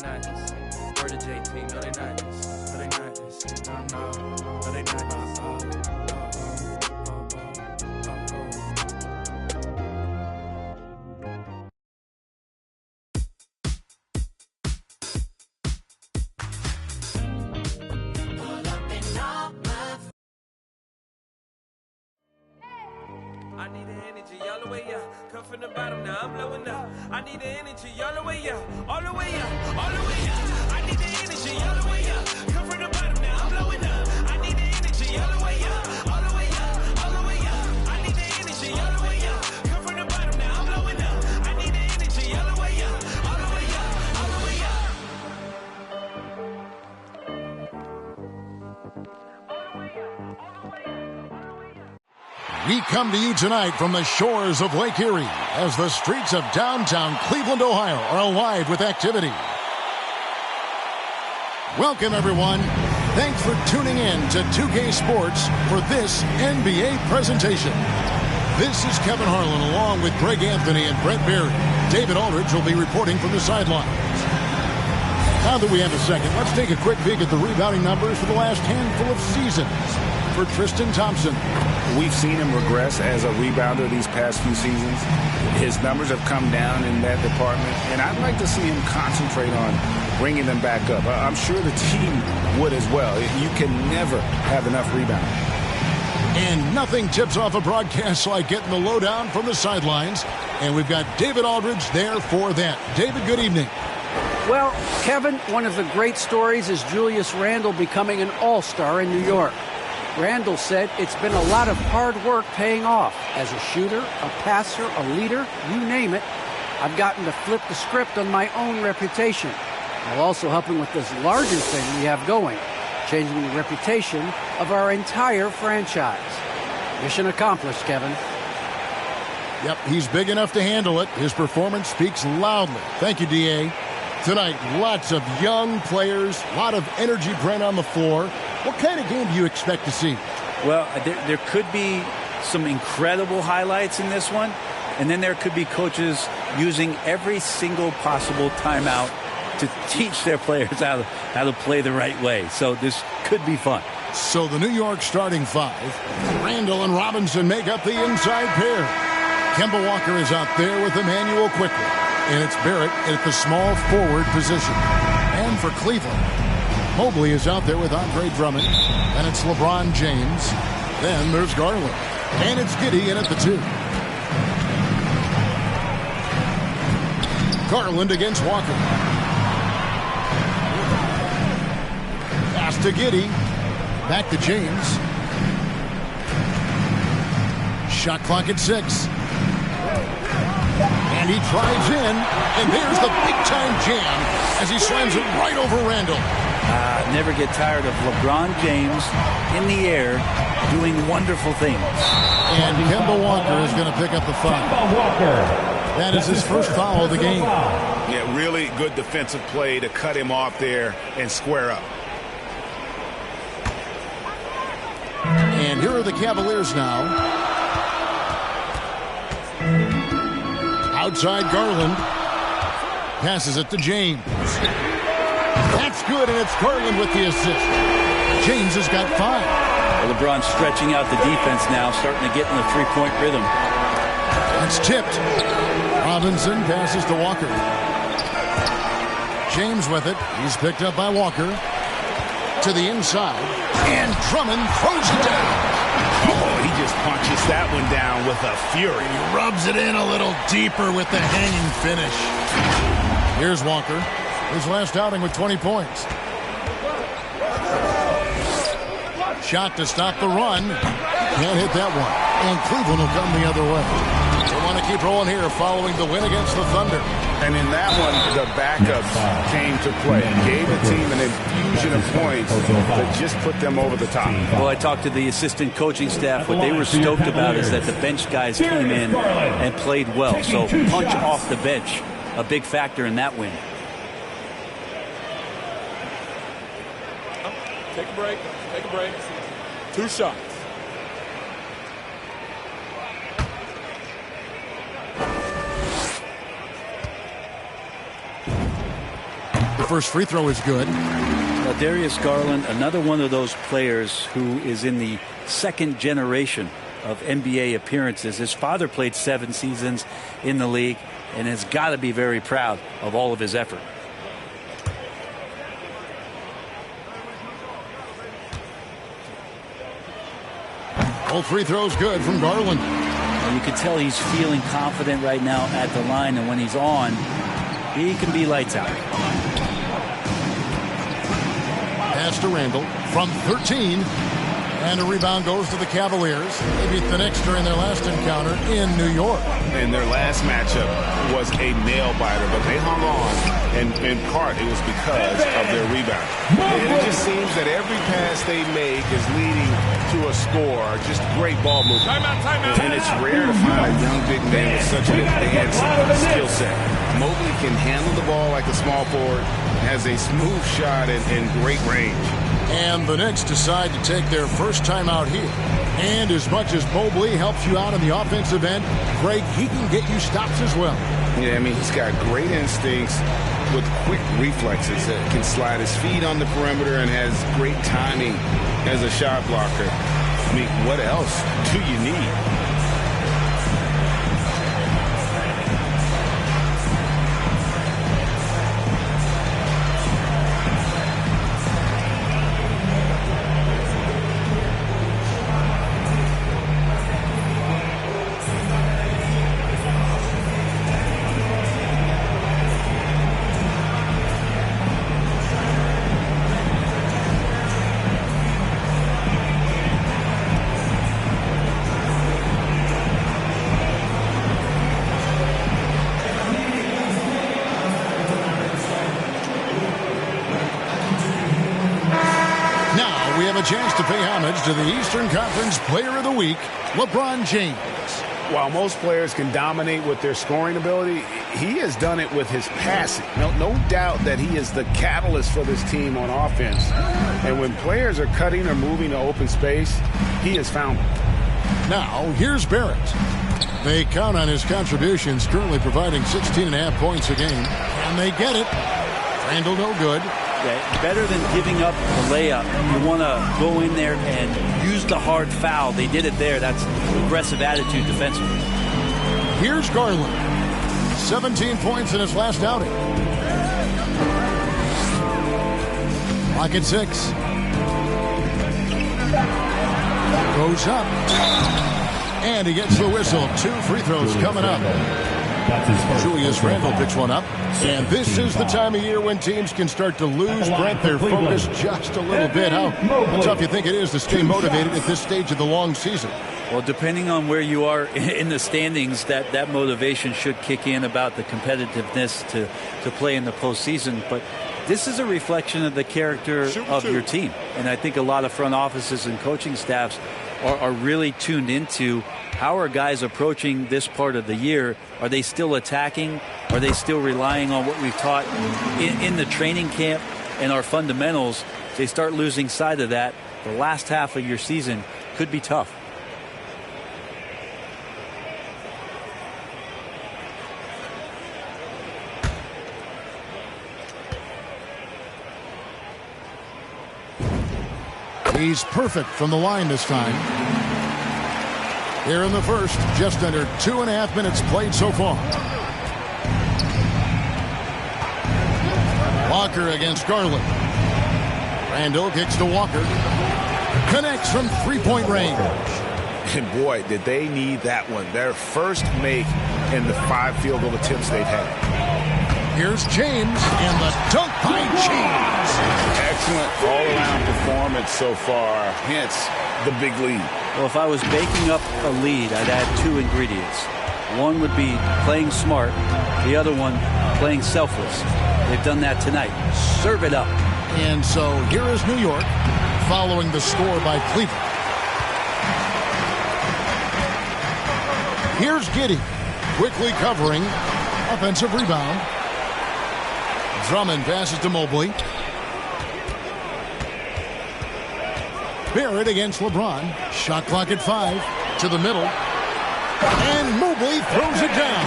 they not this. Word to JT, no, they not this. No, they not this. No, they not this. I need the energy all the way up. Come from the bottom, now I'm blowing up. I need the energy all the way up. All the way up, all the way up. I need the energy all the way up. Come from the bottom, now I'm blowing up. I need the energy all the way up. All the way up, all the way up. I need the energy all the way up. Come from the bottom, now I'm blowing up. I need the energy all the way up. All the way up, all the way up. We come to you tonight from the shores of Lake Erie as the streets of downtown Cleveland, Ohio are alive with activity. Welcome, everyone. Thanks for tuning in to 2K Sports for this NBA presentation. This is Kevin Harlan along with Greg Anthony and Brett Berry. David Aldridge will be reporting from the sidelines. Now that we have a second, let's take a quick peek at the rebounding numbers for the last handful of seasons. For Tristan Thompson, we've seen him regress as a rebounder these past few seasons. His numbers have come down in that department, and I'd like to see him concentrate on bringing them back up. I'm sure the team would as well. You can never have enough rebounding. And nothing tips off a broadcast like getting the lowdown from the sidelines. And we've got David Aldridge there for that. David, good evening. Well, Kevin, one of the great stories is Julius Randle becoming an all-star in New York. Randle said it's been a lot of hard work paying off. As a shooter, a passer, a leader, you name it, I've gotten to flip the script on my own reputation, while also helping with this larger thing we have going, changing the reputation of our entire franchise. Mission accomplished, Kevin. Yep, he's big enough to handle it. His performance speaks loudly. Thank you, D.A. Tonight, lots of young players, a lot of energy Brent on the floor. What kind of game do you expect to see? Well, there could be some incredible highlights in this one, and then there could be coaches using every single possible timeout to teach their players how to play the right way. So this could be fun. So the New York starting five, Randle and Robinson make up the inside pair. Kemba Walker is out there with Emmanuel quickly. And it's Barrett at the small forward position. And for Cleveland, Mobley is out there with Andre Drummond. And it's LeBron James. Then there's Garland. And it's Giddey in at the 2. Garland against Walker. Pass to Giddey. Back to James. Shot clock at 6. And he drives in, and there's the big-time jam as he slams it right over Randle. Never get tired of LeBron James in the air doing wonderful things. And Kemba Walker is going to pick up the foul. That is his first foul of the game. Yeah, really good defensive play to cut him off there and square up. And here are the Cavaliers now. Outside Garland. Passes it to James. That's good, and it's Garland with the assist. James has got 5. Well, LeBron's stretching out the defense now, starting to get in the three-point rhythm. That's tipped. Robinson passes to Walker. James with it. He's picked up by Walker. To the inside. And Drummond throws it down. Oh, he just punches that one down with a fury. He rubs it in a little deeper with the hanging finish. Here's Walker. His last outing with 20 points. Shot to stop the run. Can't hit that one. And Cleveland will come the other way. They want to keep rolling here following the win against the Thunder. And in that one, the backups came to play. Gave the team an infusion of points to just put them over the top. Well, I talked to the assistant coaching staff. What they were stoked about is that the bench guys came in and played well. So punch off the bench, a big factor in that win. Take a break. Take a break. 2 shots. The first free throw is good. Darius Garland, another one of those players who is in the second generation of NBA appearances. His father played 7 seasons in the league and has got to be very proud of all of his effort. All free throws good from Garland. And you can tell he's feeling confident right now at the line, and when he's on, he can be lights out. Pass to Randall from 13. And a rebound goes to the Cavaliers. They beat the Knicks during their last encounter in New York. And their last matchup was a nail-biter, but they hung on, and in part it was because of their rebound. And it just seems that every pass they make is leading to a score. Just great ball movement. Timeout. And it's rare to find a young big man with such an advanced skill set. Mobley can handle the ball like a small forward, has a smooth shot and great range. And the Knicks decide to take their first time out here. And as much as Mobley helps you out on the offensive end, Greg, he can get you stops as well. Yeah, I mean, he's got great instincts with quick reflexes. Can slide his feet on the perimeter and has great timing as a shot blocker. I mean, what else do you need? A chance to pay homage to the Eastern Conference Player of the Week, LeBron James. While most players can dominate with their scoring ability, he has done it with his passing. No doubt that he is the catalyst for this team on offense. And when players are cutting or moving to open space, he has found them. Now, here's Barrett. They count on his contributions, currently providing 16.5 points a game. And they get it. Randall no good. Yeah, better than giving up the layup. You want to go in there and use the hard foul. They did it there. That's aggressive attitude defensively. Here's Garland. 17 points in his last outing. Lock at 6. Goes up. And he gets the whistle. 2 free throws coming up. Julius Randle picks one up. And this is the time of year when teams can start to lose, Brent, their focus just a little bit. How tough you think it is to stay motivated at this stage of the long season? Well, depending on where you are in the standings, that motivation should kick in about the competitiveness to play in the postseason. But this is a reflection of the character of your team. And I think a lot of front offices and coaching staffs are really tuned into how are guys approaching this part of the year. Are they still attacking? Are they still relying on what we've taught in the training camp and our fundamentals? If they start losing sight of that, the last half of your season could be tough. He's perfect from the line this time. Here in the first, just under 2.5 minutes played so far. Walker against Garland. Randall kicks to Walker. Connects from three-point range. And boy, did they need that one. Their first make in the 5 field goal attempts they've had. Here's James, and the dunk by James. Excellent all-around performance so far, hence the big lead. Well, if I was baking up a lead, I'd add 2 ingredients. One would be playing smart. The other one, playing selfless. They've done that tonight. Serve it up. And so here is New York following the score by Cleveland. Here's Giddey quickly covering. Offensive rebound. Drummond passes to Mobley. Barrett against LeBron. Shot clock at 5. To the middle. And Mobley throws it down.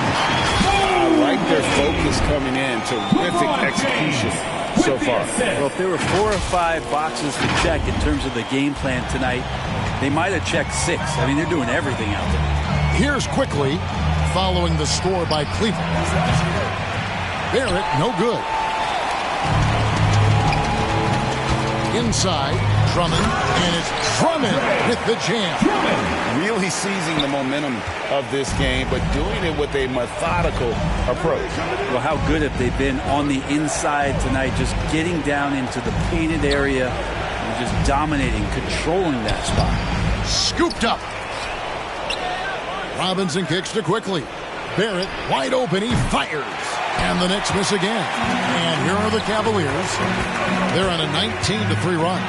I like their focus coming in. Terrific execution. so far? Well, if there were 4 or 5 boxes to check in terms of the game plan tonight, they might have checked 6. I mean, they're doing everything out there. Here's quickly following the score by Cleveland. Barrett, no good. Inside, Drummond, and it's Drummond with the jam. Really seizing the momentum of this game, but doing it with a methodical approach. Well, how good have they been on the inside tonight, just getting down into the painted area and just dominating, controlling that spot. Scooped up. Robinson kicks to quickly. Barrett wide open, he fires. And the Knicks miss again. And here are the Cavaliers. They're on a 19-3 run.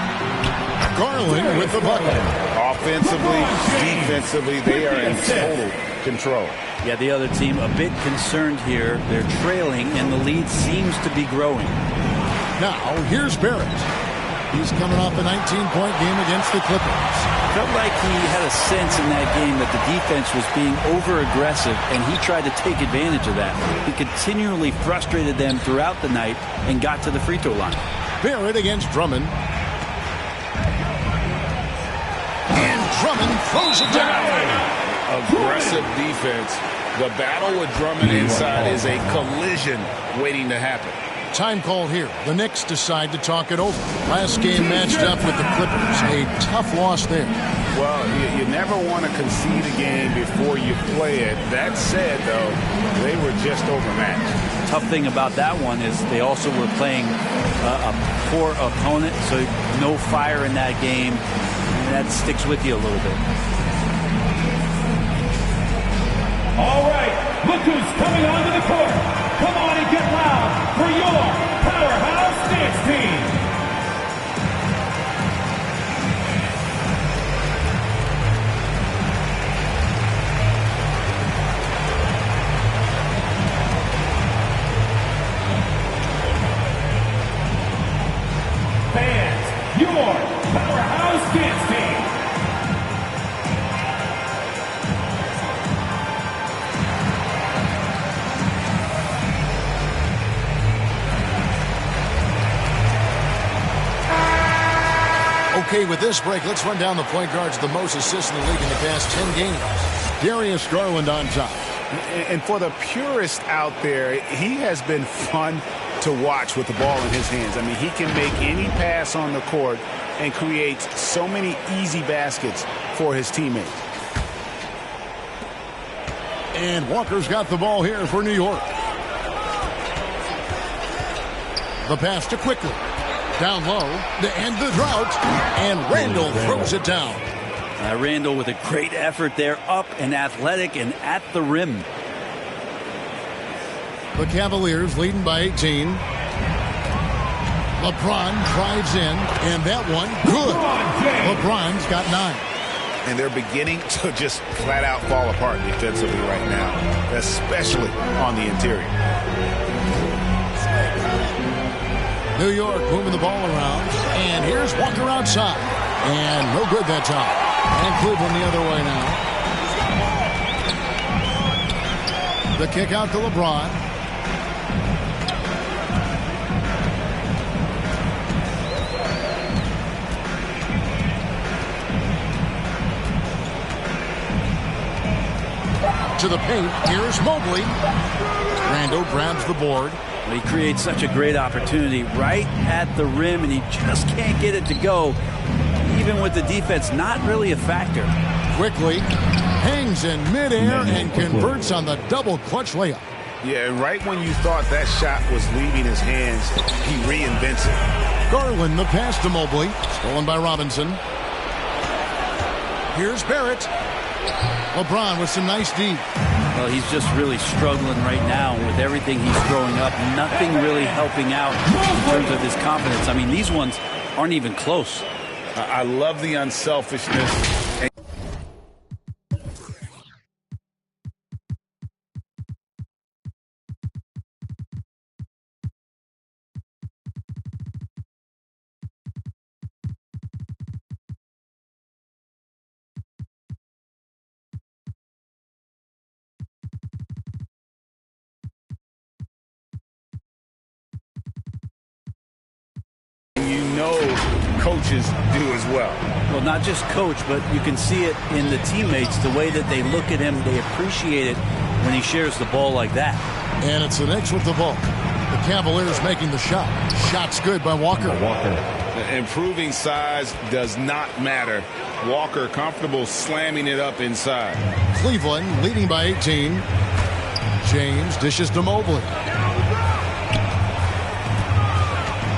Garland with the bucket. Offensively, defensively, they are in total control. Yeah, the other team a bit concerned here. They're trailing, and the lead seems to be growing. Now, here's Barrett. He's coming off a 19-point game against the Clippers. Felt like he had a sense in that game that the defense was being over-aggressive, and he tried to take advantage of that. He continually frustrated them throughout the night and got to the free throw line. Barrett against Drummond. And Drummond throws it down. Aggressive defense. The battle with Drummond inside is a collision waiting to happen. Time called here. The Knicks decide to talk it over. Last game matched up with the Clippers. A tough loss there. Well, you never want to concede a game before you play it. That said, though, they were just overmatched. Tough thing about that one is they also were playing a poor opponent, so no fire in that game. And that sticks with you a little bit. All right, look who's coming onto the court. Come on and get loud for your powerhouse dance team. Fans, your powerhouse dance team. Okay, with this break, let's run down the point guards, the most assists in the league in the past 10 games. Darius Garland on top. And for the purist out there, he has been fun to watch with the ball in his hands. I mean, he can make any pass on the court and create so many easy baskets for his teammates. And Walker's got the ball here for New York. The pass to Quickly. Down low to end the drought. And Randall throws it down. Randall with a great effort there, up and athletic and at the rim. The Cavaliers leading by 18. LeBron drives in, and that one, good. LeBron's got 9. And they're beginning to just flat out fall apart defensively right now, especially on the interior. New York moving the ball around, and here's Walker outside. And no good that time. And Cleveland the other way now. The kick out to LeBron. To the paint. Here's Mobley. Randall grabs the board. He creates such a great opportunity right at the rim, and he just can't get it to go. Even with the defense, not really a factor. Quickly hangs in midair and converts on the double clutch layup. Yeah, and right when you thought that shot was leaving his hands, he reinvents it. Garland, the pass to Mobley. Stolen by Robinson. Here's Barrett. LeBron with some nice D. Well, he's just really struggling right now with everything he's throwing up. Nothing really helping out in terms of his confidence. I mean, these ones aren't even close. I love the unselfishness. coaches do as well. Well, not just coach, but you can see it in the teammates, the way that they look at him. They appreciate it when he shares the ball like that. And it's the Knicks with the ball. The Cavaliers making the shot. Shot's good by Walker. Improving size does not matter. Walker comfortable slamming it up inside. Cleveland leading by 18. James dishes to Mobley.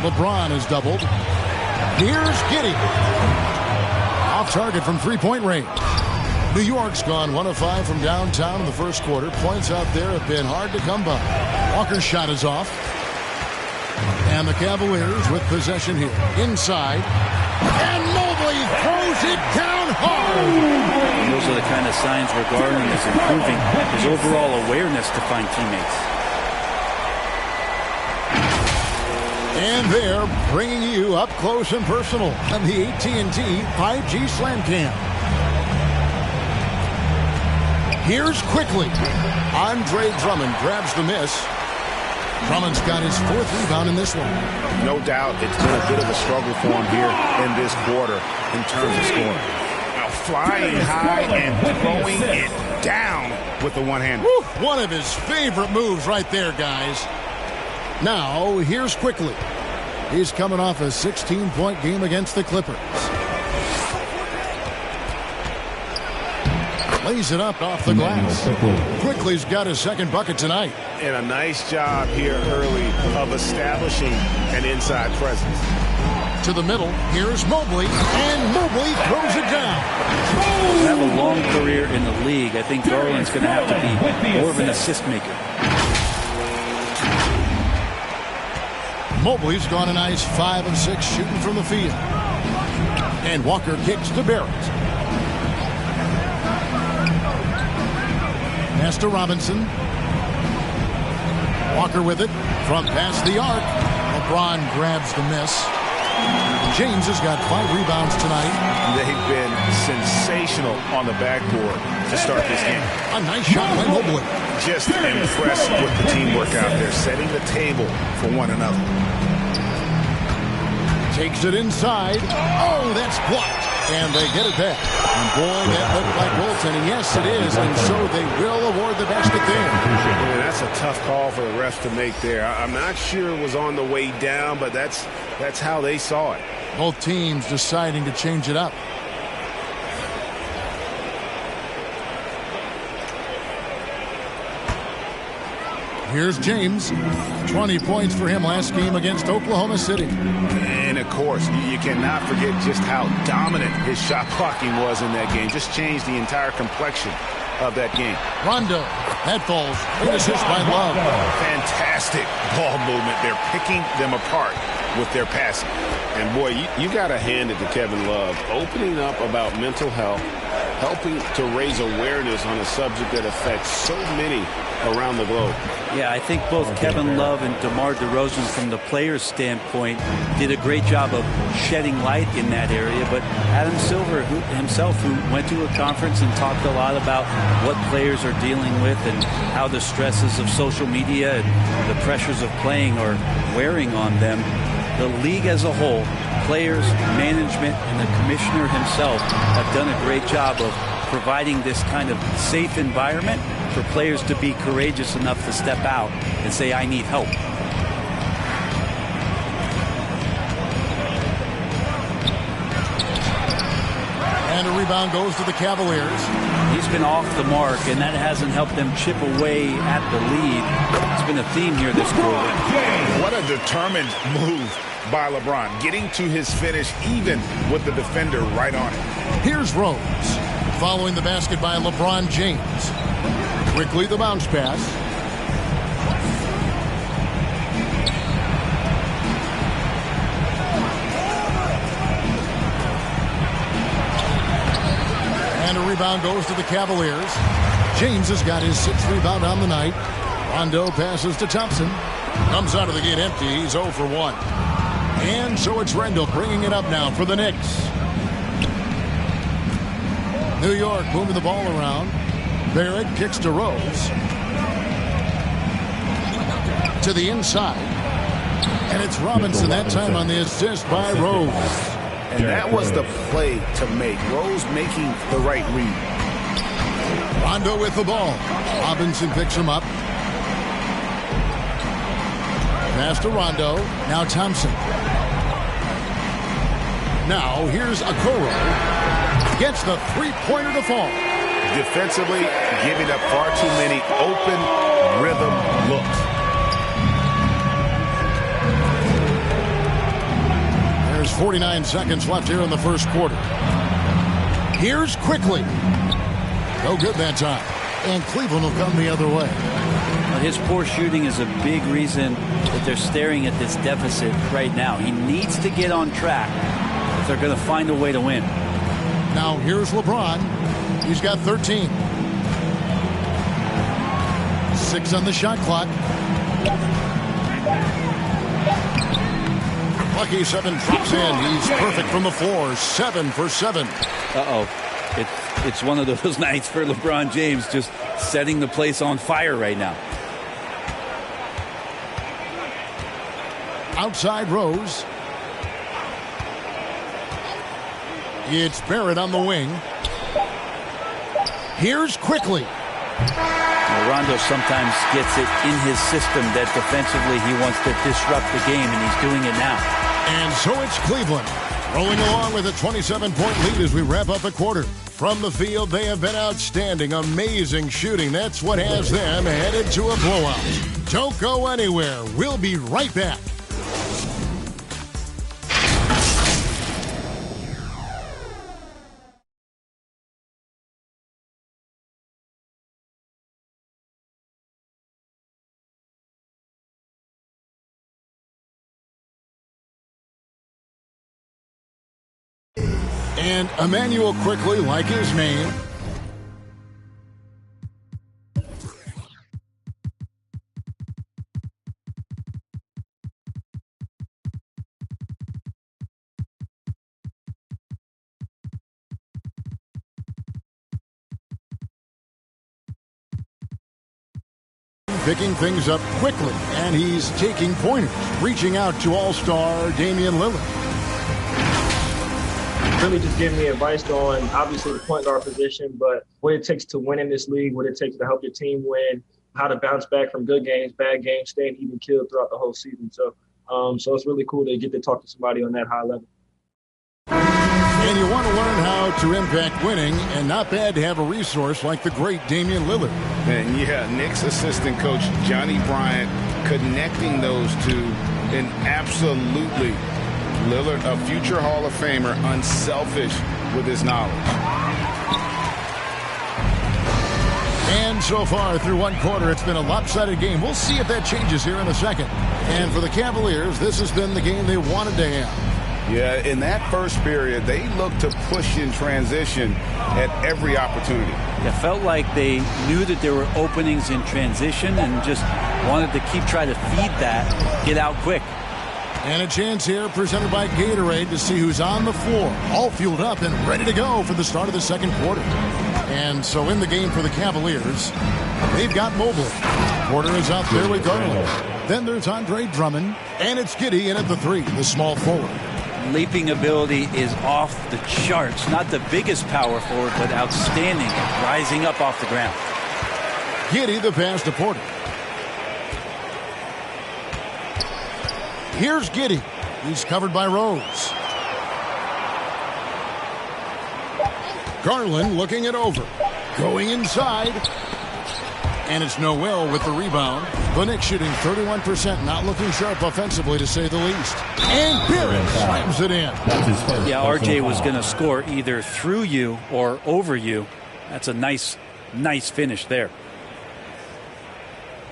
LeBron is doubled. Here's Giddey. Off target from three-point range. New York's gone 1 of 5 from downtown in the first quarter. Points out there have been hard to come by. Walker's shot is off. And the Cavaliers with possession here. Inside. And Mobley throws it down hard. And those are the kind of signs where Garland is improving his overall awareness to find teammates. And they're bringing you up close and personal on the AT&T 5G Slam Cam. Here's quickly. Andre Drummond grabs the miss. Drummond's got his 4th rebound in this one. No doubt it's been a bit of a struggle for him here in this quarter in terms of scoring. Now flying high and throwing it down with the one-hand. One of his favorite moves right there, guys. Now, here's quickly. He's coming off a 16-point game against the Clippers. Lays it up off the glass. Quickly's got his 2nd bucket tonight. And a nice job here early of establishing an inside presence. To the middle, here's Mobley, and Mobley throws it down. To have a long career in the league, I think Garland's going to have to be more of an assist maker. Mobley's gone a nice 5 of 6 shooting from the field. And Walker kicks to Barrett. Pass to Robinson. Walker with it from past the arc. LeBron grabs the miss. James has got 5 rebounds tonight. They've been sensational on the backboard to start this game. A nice shot by Mobley. Just impressed with the teamwork out there, setting the table for one another. Takes it inside. Oh, that's blocked. And they get it back. And boy, that looked like goaltending. Yes, it is. And so they will award the basket there. Man, that's a tough call for the ref to make there. I'm not sure it was on the way down, but that's how they saw it. Both teams deciding to change it up. Here's James. 20 points for him last game against Oklahoma City. And, of course, you cannot forget just how dominant his shot blocking was in that game. Just changed the entire complexion of that game. Rondo. That falls. Great assist by Love. Fantastic ball movement. They're picking them apart with their passing. And, boy, you got to hand it to Kevin Love. Opening up about mental health, helping to raise awareness on a subject that affects so many around the globe. Yeah, I think both Kevin Love and DeMar DeRozan, from the player's standpoint, did a great job of shedding light in that area. But Adam Silver himself, who went to a conference and talked a lot about what players are dealing with and how the stresses of social media and the pressures of playing are wearing on them. The league as a whole, players, management, and the commissioner himself have done a great job of providing this kind of safe environment for players to be courageous enough to step out and say, I need help. And a rebound goes to the Cavaliers. He's been off the mark, and that hasn't helped them chip away at the lead. It's been a theme here this quarter. What a determined move by LeBron, getting to his finish even with the defender right on it. Here's Rose, following the basket by LeBron James. Quickly the bounce pass. And a rebound goes to the Cavaliers. James has got his 6th rebound on the night. Rondo passes to Thompson. Comes out of the gate empty. He's 0 for 1. And so it's Rendell bringing it up now for the Knicks. New York moving the ball around. Barrett kicks to Rose. To the inside. And it's Robinson that time on the assist by Rose. And that was the play to make. Rose making the right read. Rondo with the ball. Robinson picks him up. Pass to Rondo. Now Thompson. Now here's Okoro. Gets the three-pointer to fall. Defensively, giving up far too many open rhythm looks. There's 49 seconds left here in the first quarter. Here's Quickly. No good that time. And Cleveland will come the other way. Well, his poor shooting is a big reason that they're staring at this deficit right now. He needs to get on track if they're going to find a way to win. Now here's LeBron. He's got 13. 6 on the shot clock. Lucky 7 drops in. He's perfect from the floor. 7 for 7. Uh-oh. It's one of those nights for LeBron James, just setting the place on fire right now. Outside Rose. It's Barrett on the wing. Here's Quickly. Rondo sometimes gets it in his system that defensively he wants to disrupt the game, and he's doing it now. And so it's Cleveland rolling along with a 27-point lead as we wrap up the quarter. From the field, they have been outstanding. Amazing shooting. That's what has them headed to a blowout. Don't go anywhere. We'll be right back. And Emmanuel Quickly, like his name. Picking things up quickly, and he's taking pointers, reaching out to all-star Damian Lillard. Really just giving me advice on obviously the point guard position, but what it takes to win in this league, what it takes to help your team win, how to bounce back from good games, bad games, staying even killed throughout the whole season. So it's really cool to get to talk to somebody on that high level. And you want to learn how to impact winning, and not bad to have a resource like the great Damian Lillard. And yeah, Knicks assistant coach Johnny Bryant connecting those two, and absolutely Lillard, a future Hall of Famer, unselfish with his knowledge. And so far through one quarter, it's been a lopsided game. We'll see if that changes here in a second. And for the Cavaliers, this has been the game they wanted to have. Yeah, in that first period, they looked to push in transition at every opportunity. It felt like they knew that there were openings in transition and just wanted to keep trying to feed that, get out quick. And a chance here presented by Gatorade to see who's on the floor, all fueled up and ready to go for the start of the second quarter. And so in the game for the Cavaliers, they've got Mobley. Porter is out there with Garland. Then there's Andre Drummond, and it's Giddey in at the 3, the small forward. Leaping ability is off the charts. Not the biggest power forward, but outstanding, rising up off the ground. Giddey the pass to Porter. Here's Giddey. He's covered by Rose. Garland looking it over. Going inside. And it's Noel with the rebound. The Knicks shooting 31%, not looking sharp offensively to say the least. And Barrett slams it in. Yeah, RJ was going to score either through you or over you. That's a nice finish there.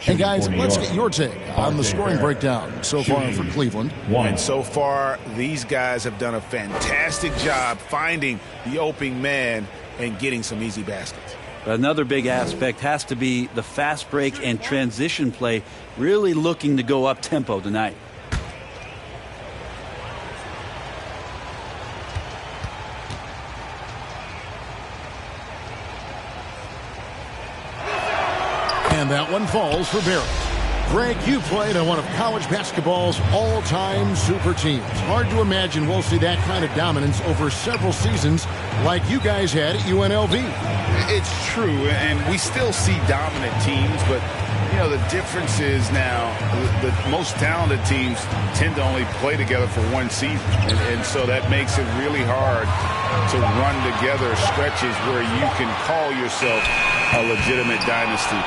And guys, let's get your take on the scoring breakdown so far for Cleveland. And so far, these guys have done a fantastic job finding the opening man and getting some easy baskets. Another big aspect has to be the fast break and transition play, really looking to go up tempo tonight. And that one falls for Barrett. Greg, you played on one of college basketball's all-time super teams. Hard to imagine we'll see that kind of dominance over several seasons like you guys had at UNLV. It's true, and we still see dominant teams, but you know, the difference is now the most talented teams tend to only play together for one season, and so that makes it really hard to run together stretches where you can call yourself a legitimate dynasty.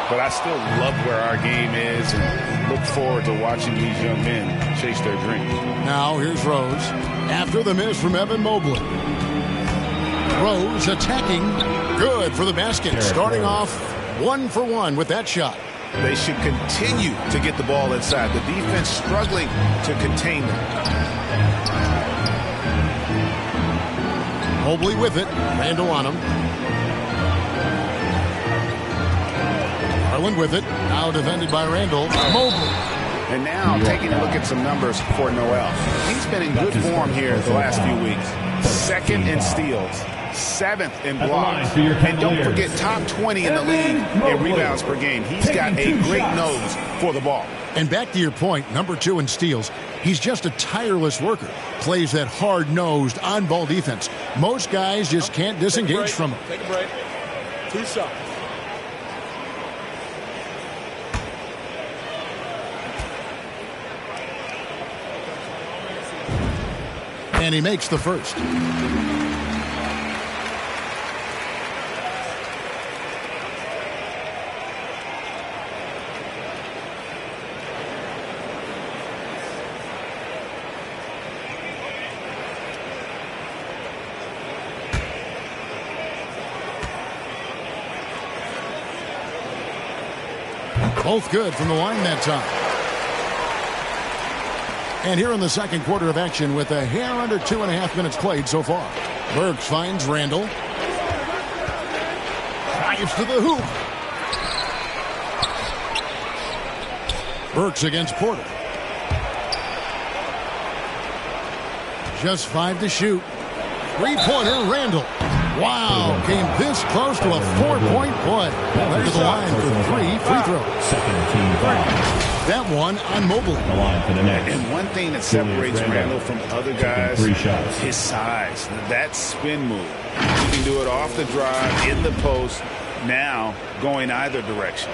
But I still love where our game is and look forward to watching these young men chase their dreams. Now here's Rose after the miss from Evan Mobley. Rose attacking. Good for the basket. Starting off 1 for 1 with that shot. They should continue to get the ball inside. The defense struggling to contain them. Mobley with it. Randall on him. Garland with it. Now defended by Randall. Mobley. And now taking a look at some numbers for Noel. He's been in good form here the last few weeks. 2nd in steals, 7th in blocks. And don't forget, top 20 in the league in rebounds per game. He's got a great nose for the ball. And back to your point, number 2 in steals. He's just a tireless worker. Plays that hard-nosed, on-ball defense. Most guys just can't disengage from him. Take a break. 2 shots. And he makes the first. Both good from the line that time. And here in the second quarter of action with a hair under 2.5 minutes played so far. Burks finds Randall. Drives to the hoop. Burks against Porter. Just 5 to shoot. 3-pointer, Randall. Wow, came this close to a 4-point play. Back to the line for 3 free throws. Second team foul. That one on Mobley. The line for the Knicks. And one thing that separates Randall from other guys, his size. That spin move. He can do it off the drive, in the post, now going either direction.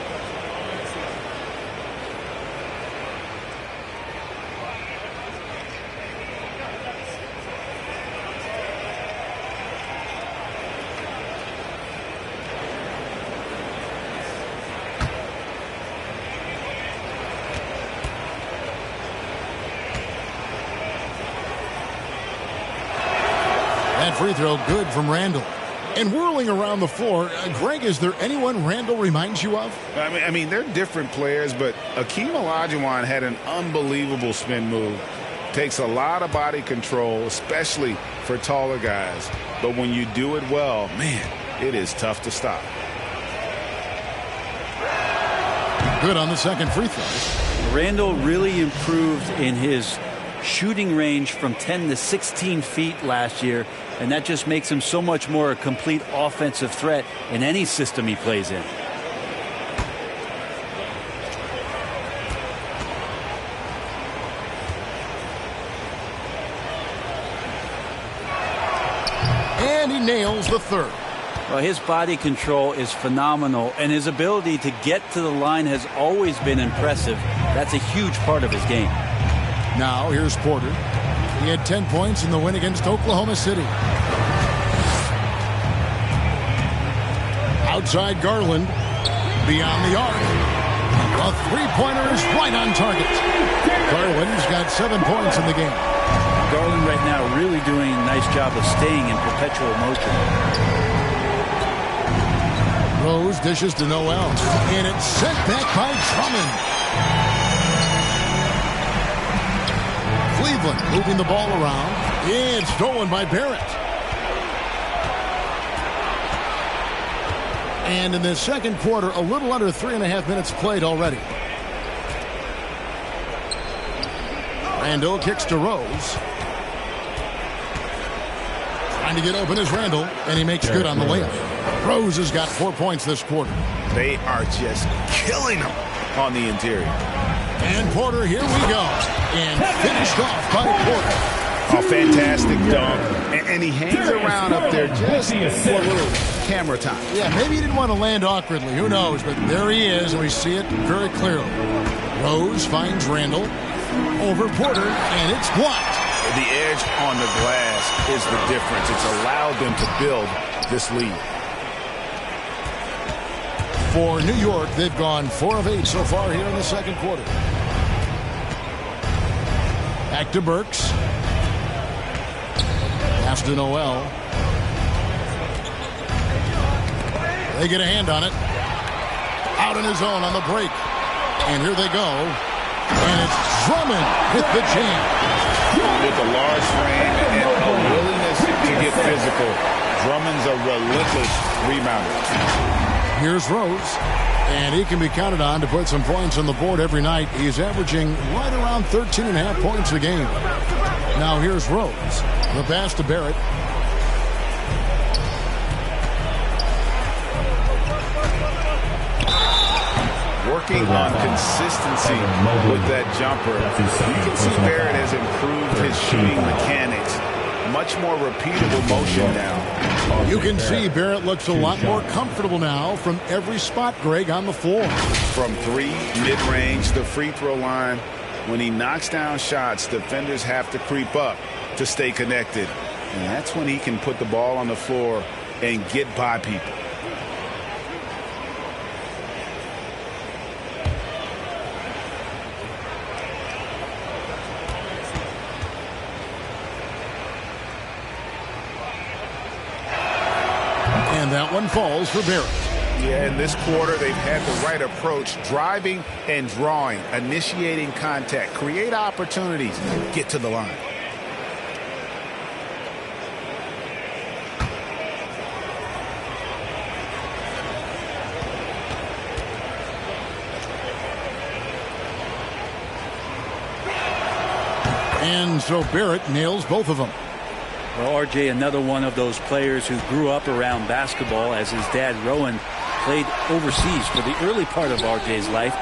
That free throw good from Randall. And whirling around the floor, Greg, is there anyone Randall reminds you of? I mean, they're different players, but Akeem Olajuwon had an unbelievable spin move. Takes a lot of body control, especially for taller guys. But when you do it well, man, it is tough to stop. Good on the second free throw. Randall really improved in his shooting range from 10 to 16 feet last year, and that just makes him so much more a complete offensive threat in any system he plays in. And he nails the third. Well, his body control is phenomenal, and his ability to get to the line has always been impressive. That's a huge part of his game. Now here's Porter. He had 10 points in the win against Oklahoma City. Outside Garland. Beyond the arc. A three-pointer is right on target. Garland's got 7 points in the game. Garland right now really doing a nice job of staying in perpetual motion. Rose dishes to Noel. And it's sent back by Drummond. Cleveland moving the ball around. And stolen by Barrett. And in the second quarter, a little under 3.5 minutes played already. Randall kicks to Rose. Trying to get open is Randall, and he makes good on the layup. Rose has got 4 points this quarter. They are just killing them on the interior. And Porter, here we go. And finished off by Porter. A fantastic dunk. And he hangs around up there just for a little camera time. Yeah, maybe he didn't want to land awkwardly. Who knows? But there he is, and we see it very clearly. Rose finds Randall over Porter, and it's blocked. The edge on the glass is the difference. It's allowed them to build this lead. For New York, they've gone 4 of 8 so far here in the second quarter. Back to Burks. Pass to Noel. They get a hand on it. Out in his own on the break. And here they go. And it's Drummond with the jam. With a large frame and a willingness to get physical, Drummond's a relentless rebounder. Here's Rose. And he can be counted on to put some points on the board every night. He's averaging right around 13.5 points a game. Now here's Rose. The pass to Barrett. Working on consistency with that jumper. You can see Barrett has improved his shooting mechanics. Much more repeatable motion now. You can see Barrett looks a lot more comfortable now from every spot, Greg, on the floor. From 3, mid-range, the free throw line. When he knocks down shots, defenders have to creep up to stay connected. And that's when he can put the ball on the floor and get by people. And that one falls for Barrett. Yeah, in this quarter, they've had the right approach, driving and drawing, initiating contact, create opportunities, get to the line. And so Barrett nails both of them. Well, RJ, another one of those players who grew up around basketball as his dad, Rowan, played overseas for the early part of RJ's life,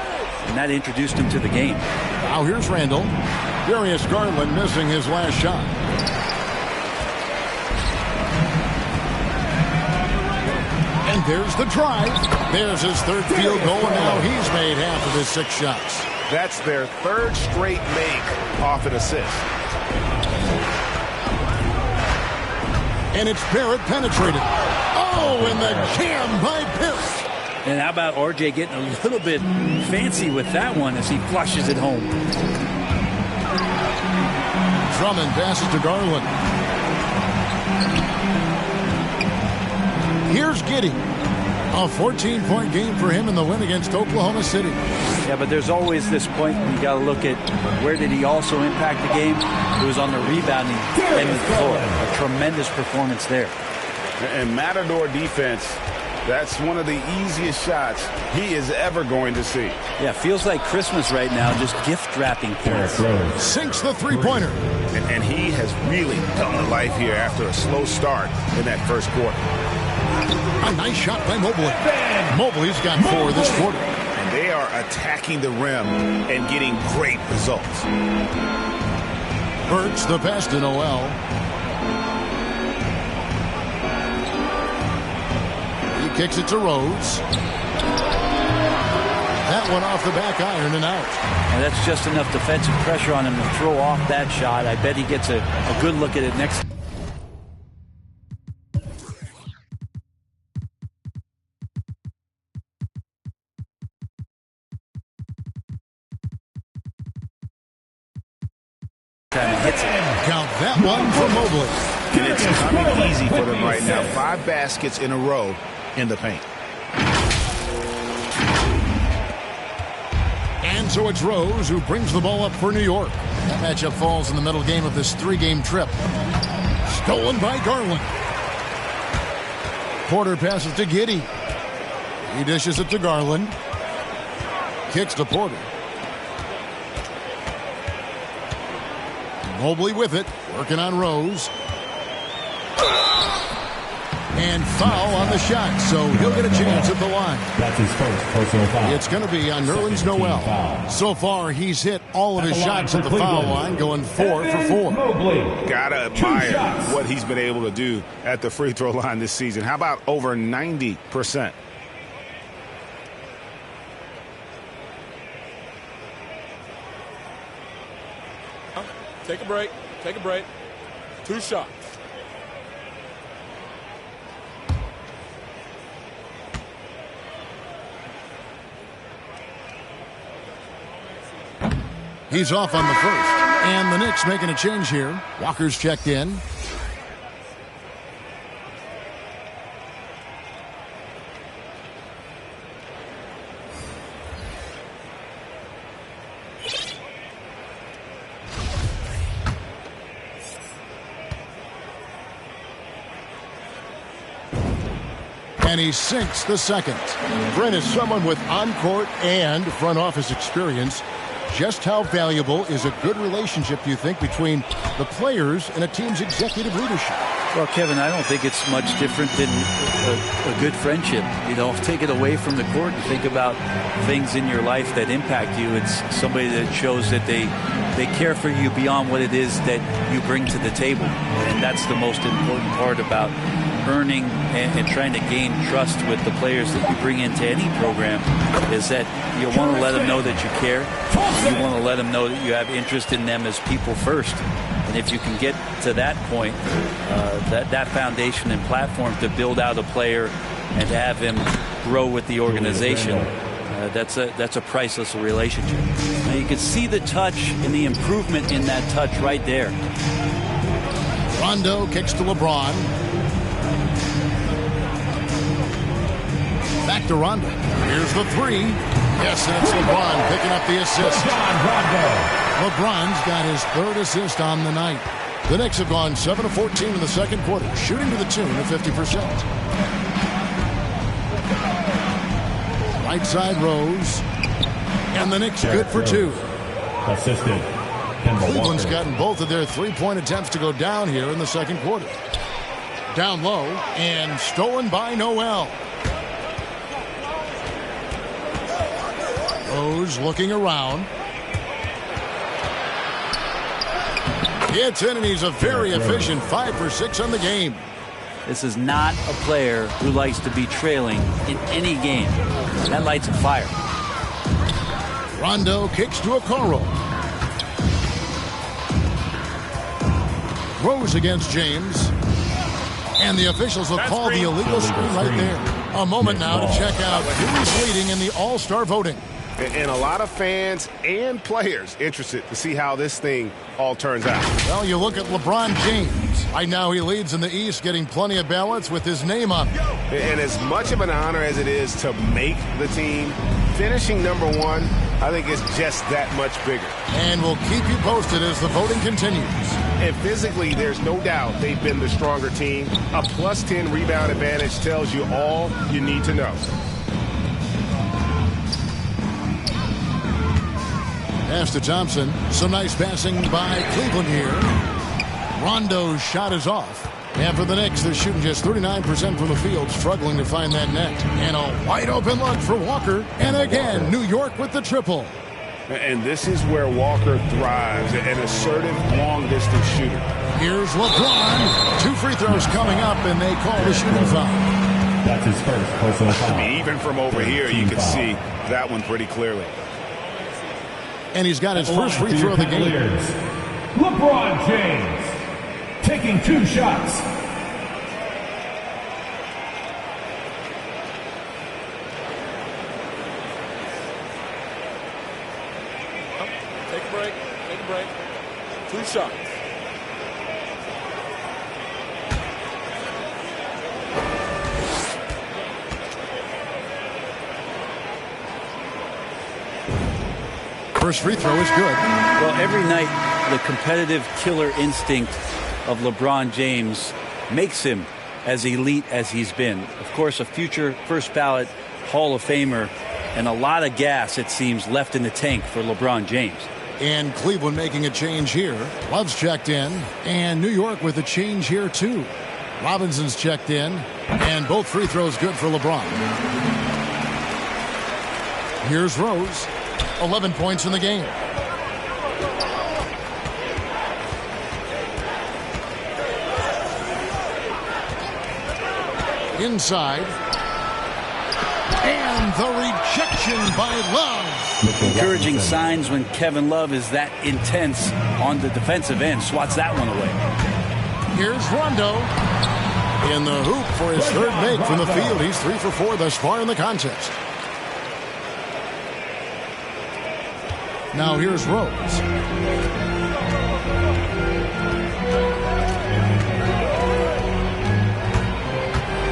and that introduced him to the game. Now here's Randall. Darius Garland missing his last shot. And there's the drive. There's his third field goal, and now he's made half of his 6 shots. That's their 3rd straight make off an assist. And it's Barrett penetrated. Oh, and the jam by Barrett. And how about RJ getting a little bit fancy with that one as he flushes it home. Drummond passes to Garland. Here's Giddey. A 14-point game for him in the win against Oklahoma City. Yeah, but there's always this point when you got to look at where did he also impact the game. It was on the rebounding end of the floor. A tremendous performance there. And Matador defense, that's one of the easiest shots he is ever going to see. Yeah, feels like Christmas right now, just gift wrapping points. Sinks the three-pointer. And he has really come to life here after a slow start in that first quarter. A nice shot by Mobley. Mobley's got 4 this quarter. And they are attacking the rim and getting great results. Burks the pass to Noel. He kicks it to Rose. That one off the back iron and out. And that's just enough defensive pressure on him to throw off that shot. I bet he gets a good look at it next. Count that one for Mobley. And it's coming easy for them right now. 5 baskets in a row in the paint. And so it's Rose who brings the ball up for New York. That matchup falls in the middle game of this 3-game trip. Stolen by Garland. Porter passes to Giddey. He dishes it to Garland. Kicks to Porter. Mobley with it, working on Rose. And foul on the shot, so he'll get a chance at the line. That's his first personal foul. It's going to be on Nerlens Noel. So far, he's hit all of his shots at the foul line, going 4 for 4. Gotta admire what he's been able to do at the free throw line this season. How about over 90%? Take a break. Take a break. 2 shots. He's off on the first. And the Knicks making a change here. Walker's checked in. And he sinks the second. Brent is someone with on-court and front office experience. Just how valuable is a good relationship, do you think, between the players and a team's executive leadership? Well, Kevin, I don't think it's much different than a good friendship. You know, take it away from the court and think about things in your life that impact you. It's somebody that shows that they care for you beyond what it is that you bring to the table. And that's the most important part about earning and trying to gain trust with the players that you bring into any program, is that you want to let them know that you care. You want to let them know that you have interest in them as people first. And if you can get to that point, that foundation and platform to build out a player and to have him grow with the organization, that's a priceless relationship. Now you can see the touch and the improvement in that touch right there. Rondo kicks to LeBron. Back to Rondo. Here's the three. Yes, and it's LeBron picking up the assist. LeBron's got his third assist on the night. The Knicks have gone 7 of 14 in the second quarter, shooting to the tune of 50%. Right side Rose. And the Knicks good for 2. Assisted. Cleveland's gotten both of their three-point attempts to go down here in the second quarter. Down low and stolen by Noel. Rose looking around. Gets in, and he's a very efficient 5 for 6 on the game. This is not a player who likes to be trailing in any game. That lights a fire. Rondo kicks to Okoro. Rose against James. And the officials will call the illegal screen right there. A moment now to check out who's leading in the All-Star voting. And a lot of fans and players interested to see how this thing all turns out. Well, you look at LeBron James. Right now he leads in the East, getting plenty of ballots with his name on it. And as much of an honor as it is to make the team, finishing number 1, I think is just that much bigger. And we'll keep you posted as the voting continues. And physically, there's no doubt they've been the stronger team. A plus 10 rebound advantage tells you all you need to know. Pass to Thompson. Some nice passing by Cleveland here. Rondo's shot is off. And for the Knicks, they're shooting just 39% from the field, struggling to find that net. And a wide open look for Walker. And again, New York with the triple. And this is where Walker thrives, an assertive long-distance shooter. Here's LeBron. 2 free throws coming up, and they call the shooting foul. That's his first personal foul. I mean, even from over here, you can see that one pretty clearly. And he's got his first free throw of the game. LeBron James taking 2 shots. Take a break. Take a break. 2 shots. First free throw is good. Well, every night, the competitive killer instinct of LeBron James makes him as elite as he's been. Of course, a future first ballot Hall of Famer, and a lot of gas, it seems, left in the tank for LeBron James. And Cleveland making a change here. Love's checked in. And New York with a change here, too. Robinson's checked in, and both free throws good for LeBron. Here's Rose, 11 points in the game. Inside. And the rejection by Love. Encouraging signs when Kevin Love is that intense on the defensive end. Swats that one away. Here's Rondo in the hoop for his third make from the field. He's 3 for 4 thus far in the contest. Now here's Rose.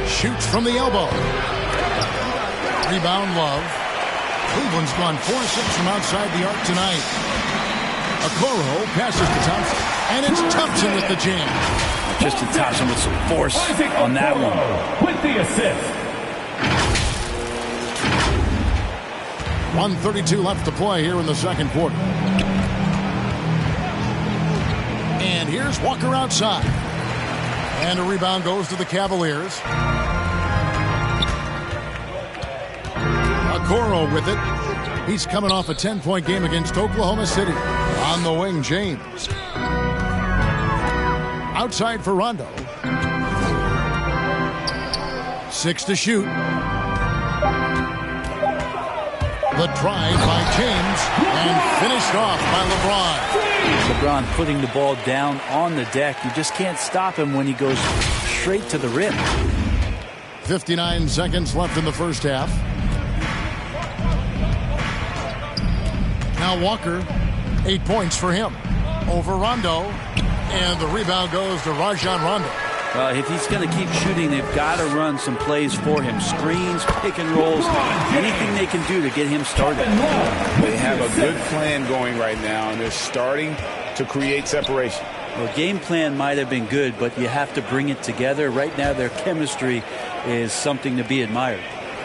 Shoots from the elbow. Rebound Love. Cleveland's gone 4-6 from outside the arc tonight. Okoro passes to Thompson. And it's Thompson with the jam. Just to Thompson with some force on that one. With the assist. 1:32 left to play here in the second quarter. And here's Walker outside. And a rebound goes to the Cavaliers. Okoro with it. He's coming off a 10-point game against Oklahoma City. On the wing, James. Outside for Rondo. 6 to shoot. The drive by James and finished off by LeBron. LeBron putting the ball down on the deck. You just can't stop him when he goes straight to the rim. 59 seconds left in the first half. Now Walker, 8 points for him. Over Rondo, and the rebound goes to Rajon Rondo. If he's going to keep shooting, they've got to run some plays for him. Screens, pick and rolls, anything they can do to get him started. They have a good plan going right now, and they're starting to create separation. Well, game plan might have been good, but you have to bring it together. Right now, their chemistry is something to be admired.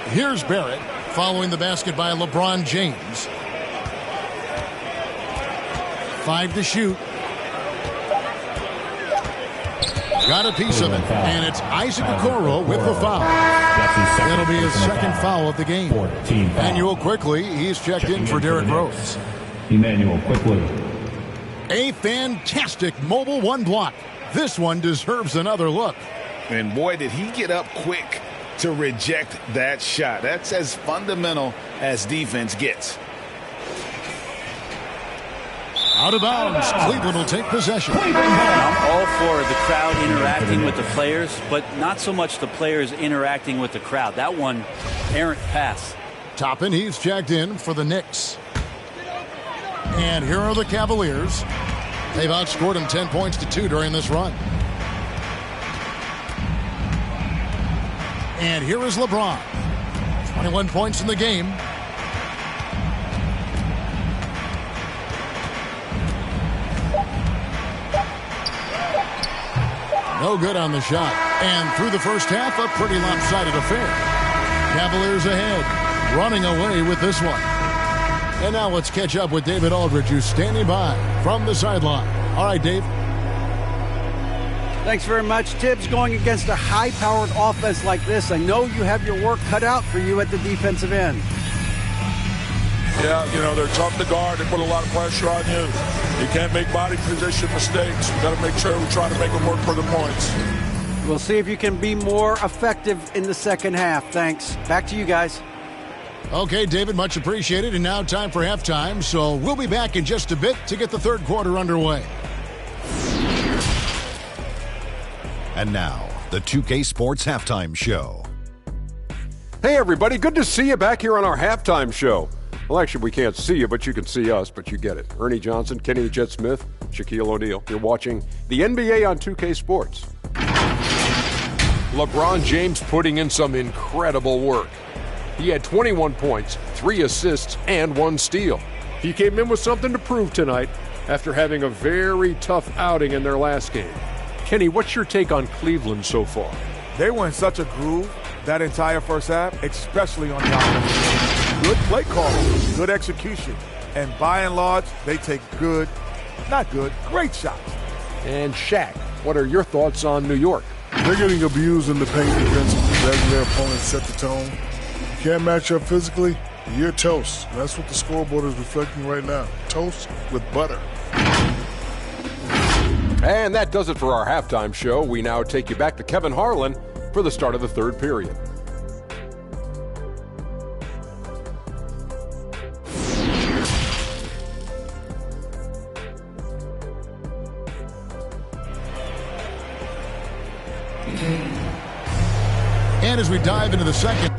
Here's Barrett following the basket by LeBron James. 5 to shoot. Got a piece of it, and it's Isaac Okoro with the foul. It'll be his second foul of the game. Emmanuel Quickly, he's checked in for Derrick Rose. Emmanuel Quickly. A fantastic mobile one block. This one deserves another look. And boy, did he get up quick to reject that shot. That's as fundamental as defense gets. Out of bounds. Cleveland will take possession. I'm all for the crowd interacting with the players, but not so much the players interacting with the crowd. That one, errant pass. Toppin, he's checked in for the Knicks. And here are the Cavaliers. They've outscored them 10 points to 2 during this run. And here is LeBron. 21 points in the game. No good on the shot. And through the first half, a pretty lopsided affair. Cavaliers ahead, running away with this one. And now let's catch up with David Aldridge, who's standing by from the sideline. All right, Dave. Thanks very much. Tibbs, going against a high-powered offense like this, I know you have your work cut out for you at the defensive end. Yeah, they're tough to guard. They put a lot of pressure on you. You can't make body position mistakes. We got to make sure we try to make them work for the points. We'll see if you can be more effective in the second half. Thanks. Back to you guys. Okay, David, much appreciated. And now time for halftime. So we'll be back in just a bit to get the third quarter underway. And now, the 2K Sports Halftime Show. Hey, everybody. Good to see you back here on our halftime show. Well, actually, we can't see you, but you can see us, but you get it. Ernie Johnson, Kenny the Jet Smith, Shaquille O'Neal. You're watching the NBA on 2K Sports. LeBron James putting in some incredible work. He had 21 points, 3 assists, and 1 steal. He came in with something to prove tonight after having a very tough outing in their last game. Kenny, what's your take on Cleveland so far? They were in such a groove that entire first half, especially on the offense. Good play calling, good execution, and by and large, they take great shots. And Shaq, what are your thoughts on New York? They're getting abused in the paint defensively, letting their opponents set the tone. You can't match up physically, you're toast. And that's what the scoreboard is reflecting right now. Toast with butter. And that does it for our halftime show. We now take you back to Kevin Harlan for the start of the third period. And as we dive into the second,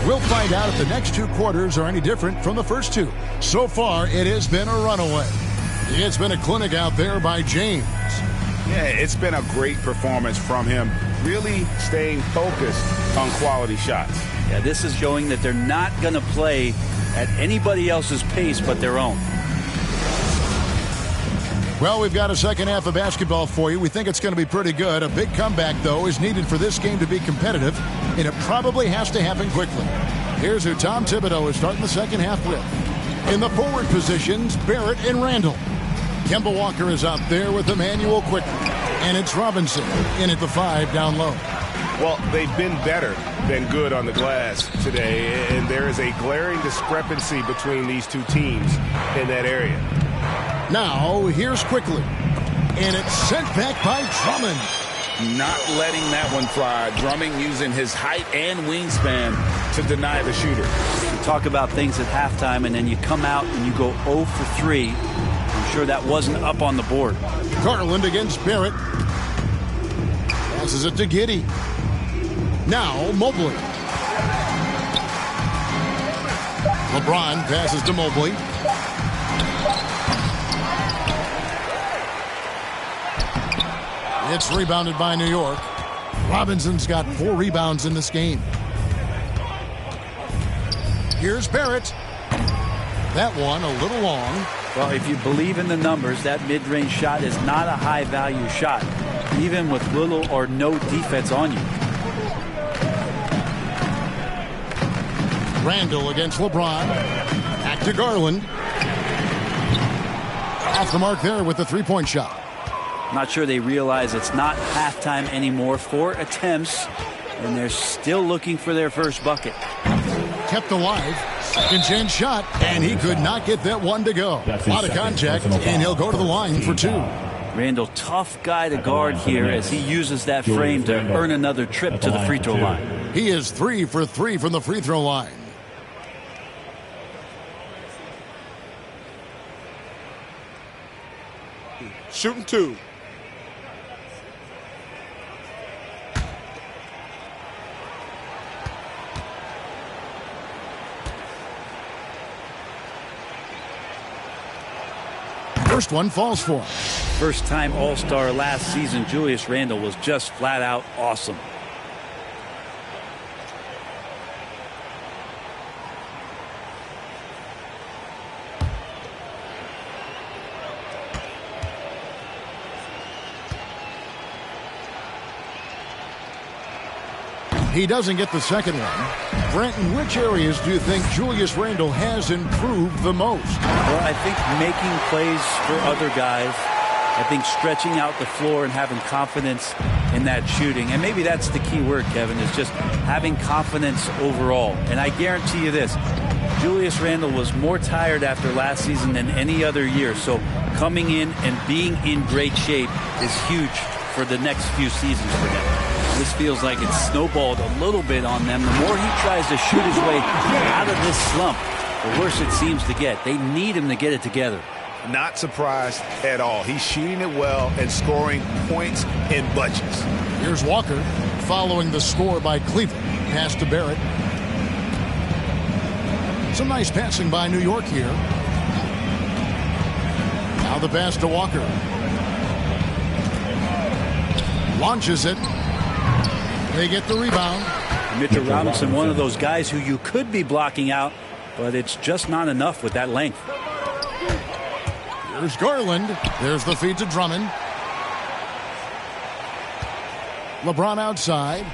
we'll find out if the next two quarters are any different from the first two. So far, it has been a runaway. It's been a clinic out there by James. Yeah, it's been a great performance from him, really staying focused on quality shots. Yeah, this is showing that they're not going to play at anybody else's pace but their own. Well, we've got a second half of basketball for you. We think it's going to be pretty good. A big comeback, though, is needed for this game to be competitive, and it probably has to happen quickly. Here's who Tom Thibodeau is starting the second half with. In the forward positions, Barrett and Randall. Kemba Walker is out there with Emmanuel quickly. And it's Robinson in at the 5 down low. Well, they've been better than good on the glass today, and there is a glaring discrepancy between these two teams in that area. Now, here's quickly. And it's sent back by Drummond. Not letting that one fly. Drummond using his height and wingspan to deny the shooter. You talk about things at halftime, and then you come out and you go 0 for 3. I'm sure that wasn't up on the board. Garland against Barrett. Passes it to Giddey. Now, Mobley. LeBron passes to Mobley. It's rebounded by New York. Robinson's got 4 rebounds in this game. Here's Barrett. That one a little long. Well, if you believe in the numbers, that mid-range shot is not a high-value shot, even with little or no defense on you. Randall against LeBron. Back to Garland. Off the mark there with the three-point shot. Not sure they realize it's not halftime anymore. 4 attempts, and they're still looking for their first bucket. Kept alive. Second chance shot, and he could not get that one to go. A lot of contact, and he'll go to the line for 2. Randall, tough guy to guard here as he uses that frame to earn another trip to the free throw line. He is 3 for 3 from the free throw line. Shooting 2. First one falls for him. First-time All-Star last season, Julius Randle was just flat-out awesome. He doesn't get the second one. Brent, in which areas do you think Julius Randle has improved the most? Well, I think making plays for other guys. I think stretching out the floor and having confidence in that shooting. And maybe that's the key word, Kevin, is just having confidence overall. And I guarantee you this, Julius Randle was more tired after last season than any other year. So coming in and being in great shape is huge for the next few seasons for him. This feels like it's snowballed a little bit on them. The more he tries to shoot his way out of this slump, the worse it seems to get. They need him to get it together. Not surprised at all. He's shooting it well and scoring points in bunches. Here's Walker following the score by Cleveland. Pass to Barrett. Some nice passing by New York here. Now the pass to Walker. Launches it. They get the rebound. Mitchell Robinson, one of those guys who you could be blocking out, but it's just not enough with that length. Here's Garland. There's the feed to Drummond. LeBron outside.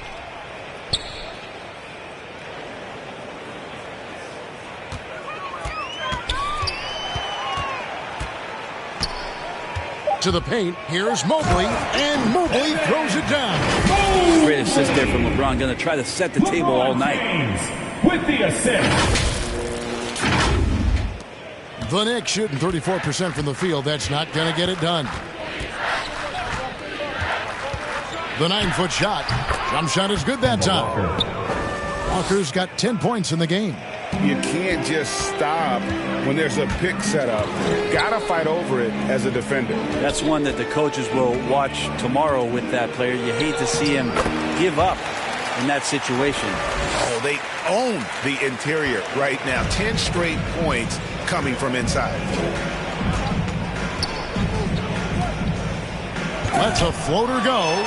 To the paint, here's Mobley, and Mobley throws it down. Great assist there from LeBron. Going to try to set the table all night. With the assist. The Knicks shooting 34% from the field. That's not going to get it done. The 9-foot shot. Jump shot is good that time. Walker's got 10 points in the game. You can't just stop when there's a pick set up. Gotta fight over it as a defender. That's one that the coaches will watch tomorrow with that player. You hate to see him give up in that situation. Oh, they own the interior right now. 10 straight points coming from inside. Let's a floater go.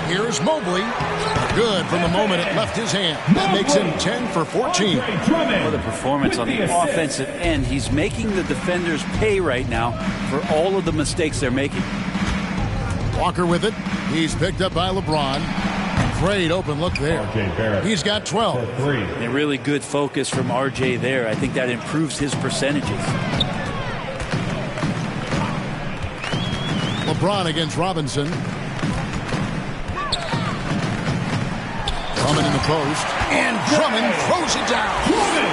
Here's Mobley. Good from the moment it left his hand. That makes him 10 for 14. What a performance on the offensive end. He's making the defenders pay right now for all of the mistakes they're making. Walker with it. He's picked up by LeBron. Great open look there. He's got 12. A really good focus from RJ there. I think that improves his percentages. LeBron against Robinson. Drummond in the post. And Drummond throws it down.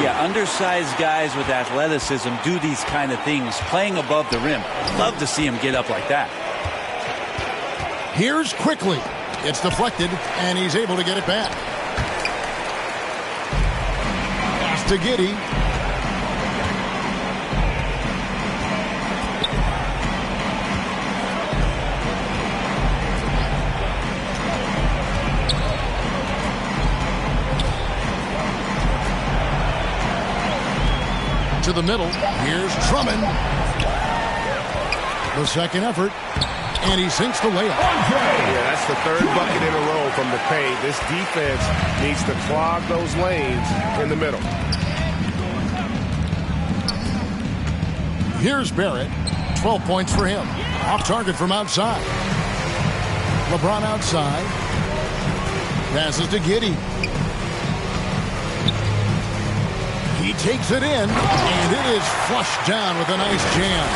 Yeah, undersized guys with athleticism do these kind of things, playing above the rim. Love to see him get up like that. Here's Quickly. It's deflected, and he's able to get it back. Pass to Giddey. To the middle. Here's Drummond. The second effort. And he sinks the layup. Yeah, that's the third bucket in a row from the paint. This defense needs to clog those lanes in the middle. Here's Barrett. 12 points for him. Off target from outside. LeBron outside. Passes to Giddey. He takes it in, and it is flushed down with a nice jam.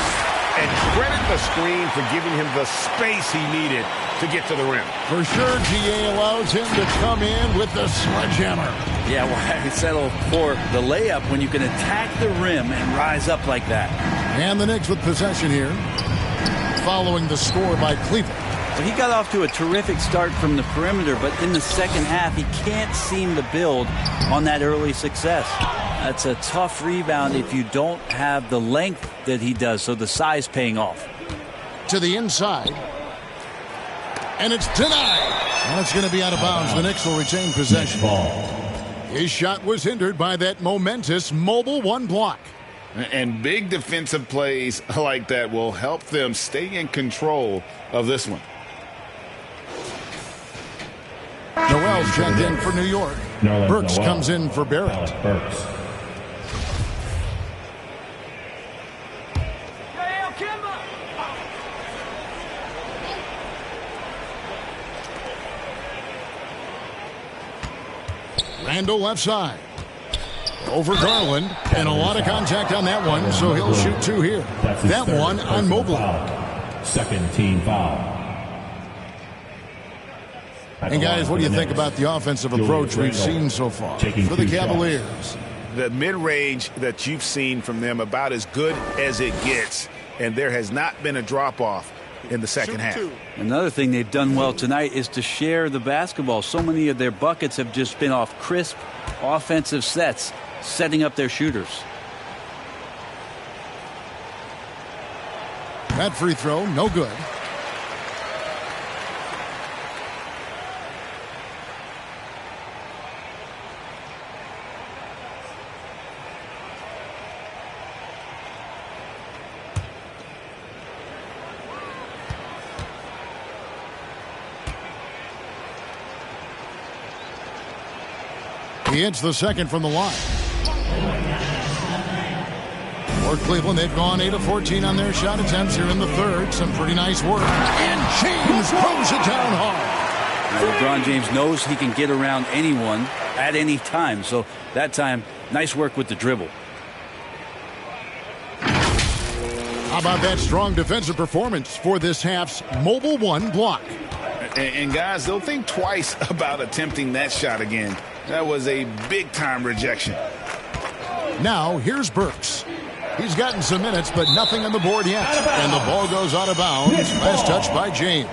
And credit the screen for giving him the space he needed to get to the rim. For sure, GA allows him to come in with the sledgehammer. Yeah, why settle for the layup when you can attack the rim and rise up like that? And the Knicks with possession here, following the score by Cleveland. Well, he got off to a terrific start from the perimeter, but in the second half, he can't seem to build on that early success. That's a tough rebound if you don't have the length that he does, so the size paying off. To the inside. And it's denied. And it's going to be out of bounds. The Knicks will retain possession. His shot was hindered by that momentous mobile one block. And big defensive plays like that will help them stay in control of this one. Noel's checked in for New York. Burks comes in for Barrett. Randall left side. Over Garland. And a lot of contact on that one, so he'll shoot two here. That one on Mobley. Second team foul. And guys, what do you think about the offensive approach we've seen so far for the Cavaliers? The mid-range that you've seen from them about as good as it gets, and there has not been a drop-off in the second half. Another thing they've done well tonight is to share the basketball. So many of their buckets have just been off crisp offensive sets, setting up their shooters. That free throw, no good. He hits the second from the line. For Cleveland, they've gone 8 of 14 on their shot attempts here in the third. Some pretty nice work. And James throws it down hard. LeBron James knows he can get around anyone at any time. So that time, nice work with the dribble. How about that strong defensive performance for this half's Mobile 1 block? And guys, they'll think twice about attempting that shot again. That was a big-time rejection. Now, here's Burks. He's gotten some minutes, but nothing on the board yet. And the ball goes out of bounds. Last touch by James.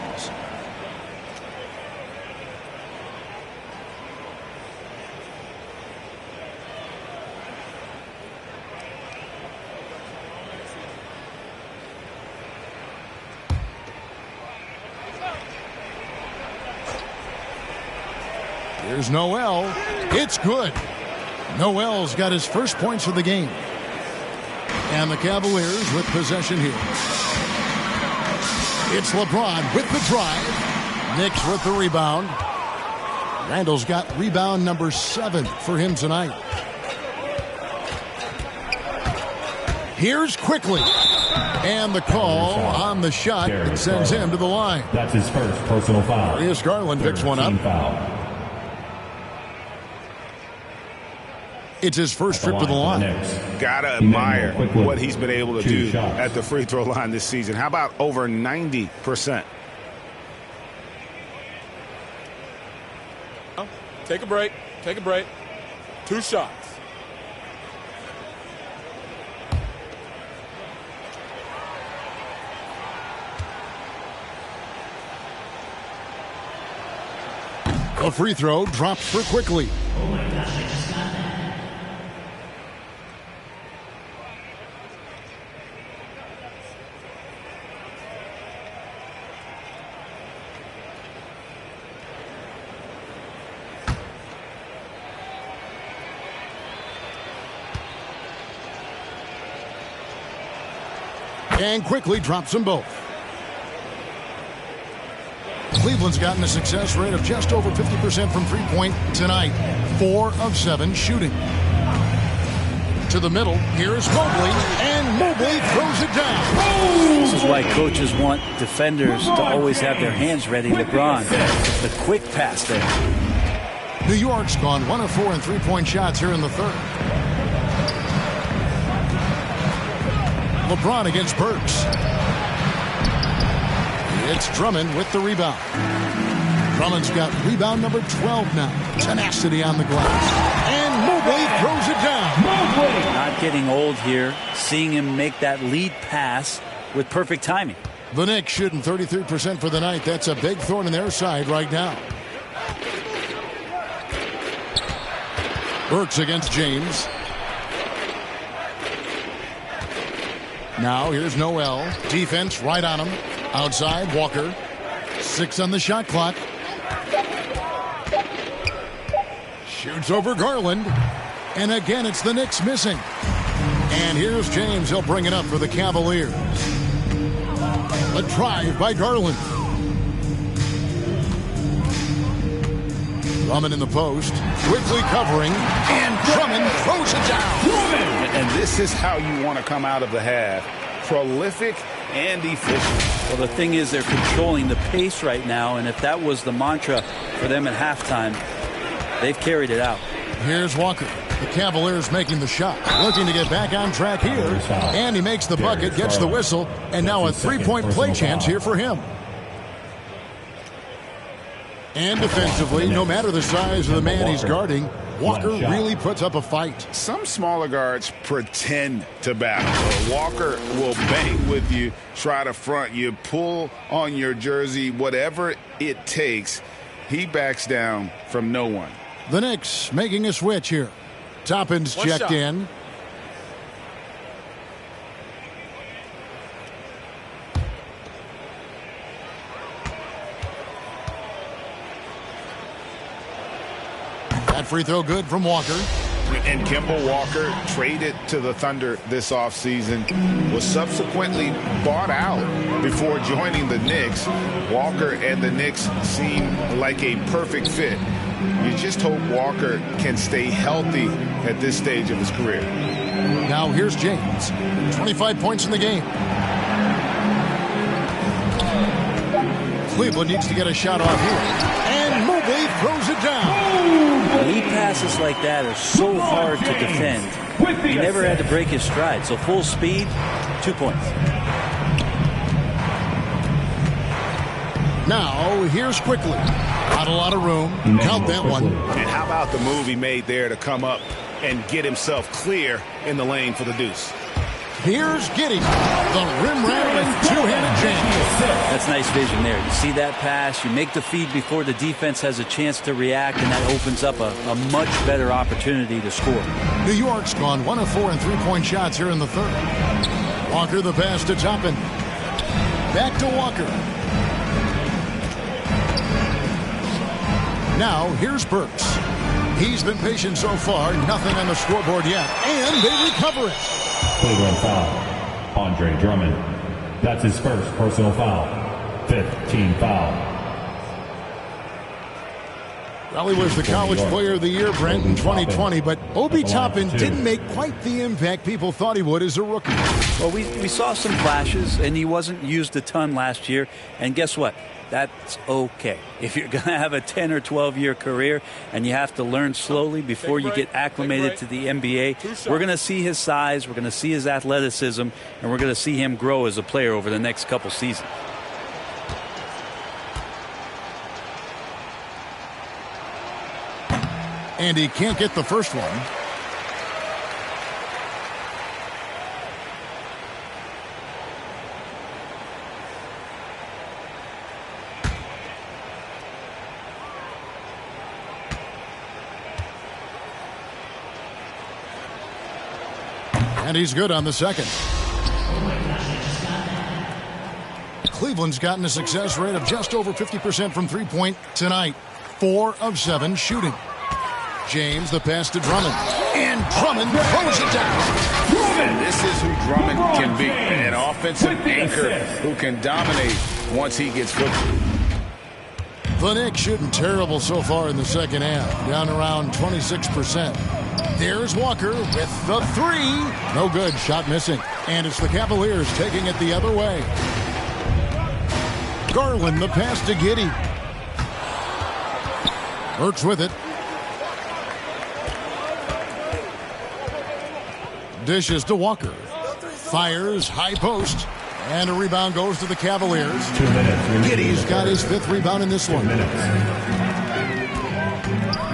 Here's Noel. It's good. Noel's got his first points of the game. And the Cavaliers with possession here. It's LeBron with the drive. Knicks with the rebound. Randall's got rebound number 7 for him tonight. Here's Quickly. And the call on the shot that sends him to the line. That's his first personal foul. Darius Garland picks one up. Foul. It's his first trip to the line. Gotta admire what he's been able to do at the free throw line this season. How about over 90%? Take a break. Take a break. 2 shots. A free throw drops for Quickly. Oh my gosh, I just got that. And Quickly drops them both. Cleveland's gotten a success rate of just over 50% from three-point tonight. 4 of 7 shooting. To the middle, here's Mobley, and Mobley throws it down. This is why coaches want defenders to always have their hands ready. LeBron, the quick pass there. New York's gone 1 of 4 in three-point shots here in the third. LeBron against Burks. It's Drummond with the rebound. Drummond's got rebound number 12 now. Tenacity on the glass. And Mobley throws it down. Mobley! Not getting old here. Seeing him make that lead pass with perfect timing. The Knicks shooting 33% for the night. That's a big thorn in their side right now. Burks against James. Now here's Noel. Defense right on him. Outside, Walker. 6 on the shot clock. Shoots over Garland. And again, it's the Knicks missing. And here's James. He'll bring it up for the Cavaliers. A drive by Garland. Drummond in the post. Quickly covering. And Drummond throws it down. And this is how you want to come out of the half. Prolific and efficient. Well, the thing is, they're controlling the pace right now, and if that was the mantra for them at halftime, they've carried it out. Here's Walker. The Cavaliers making the shot. Looking to get back on track here. And he makes the bucket, gets the whistle, and now a three-point play chance here for him. And defensively, no matter the size of the man he's guarding, Walker really puts up a fight. Some smaller guards pretend to battle. Walker will bang with you, try to front you, pull on your jersey, whatever it takes. He backs down from no one. The Knicks making a switch here. Toppin's checked in. That free throw good from Walker. And Kemba Walker, traded to the Thunder this offseason, was subsequently bought out before joining the Knicks. Walker and the Knicks seem like a perfect fit. You just hope Walker can stay healthy at this stage of his career. Now here's James. 25 points in the game. Cleveland needs to get a shot off here. And Mobley throws it down. Lead passes like that are so hard to defend. He never had to break his stride. So full speed, 2 points. Now, here's Quickly. Not a lot of room. Count that one. And how about the move he made there to come up and get himself clear in the lane for the deuce? Here's Giddey. The rim-rattling two-handed jam. That's nice vision there. You see that pass, you make the feed before the defense has a chance to react, and that opens up a much better opportunity to score. New York's gone 1 of 4 in three-point shots here in the third. Walker the pass to Toppin. Back to Walker. Now, here's Burks. He's been patient so far. Nothing on the scoreboard yet. And they recover it. Cleveland foul. Andre Drummond. That's his first personal foul. 5th team foul. Well, he was the College Player of the Year, Brent, in 2020, but Obi Toppin didn't make quite the impact people thought he would as a rookie. Well, we saw some flashes, and he wasn't used a ton last year. And guess what? That's okay. If you're going to have a 10 or 12-year career and you have to learn slowly before you get acclimated to the NBA, we're going to see his size, we're going to see his athleticism, and we're going to see him grow as a player over the next couple seasons. And he can't get the first one. And he's good on the second. Cleveland's gotten a success rate of just over 50% from three-point tonight. 4 of 7 shooting. James, the pass to Drummond. And Drummond throws it down. This is who Drummond can be. An offensive anchor who can dominate once he gets football. The Knicks shooting terrible so far in the second half. Down around 26%. There's Walker with the three. No good. Shot missing. And it's the Cavaliers taking it the other way. Garland, the pass to Giddey. Works with it. Dishes to Walker. Fires, high post. And a rebound goes to the Cavaliers. 2 minutes. Giddey's got his 5th rebound in this one.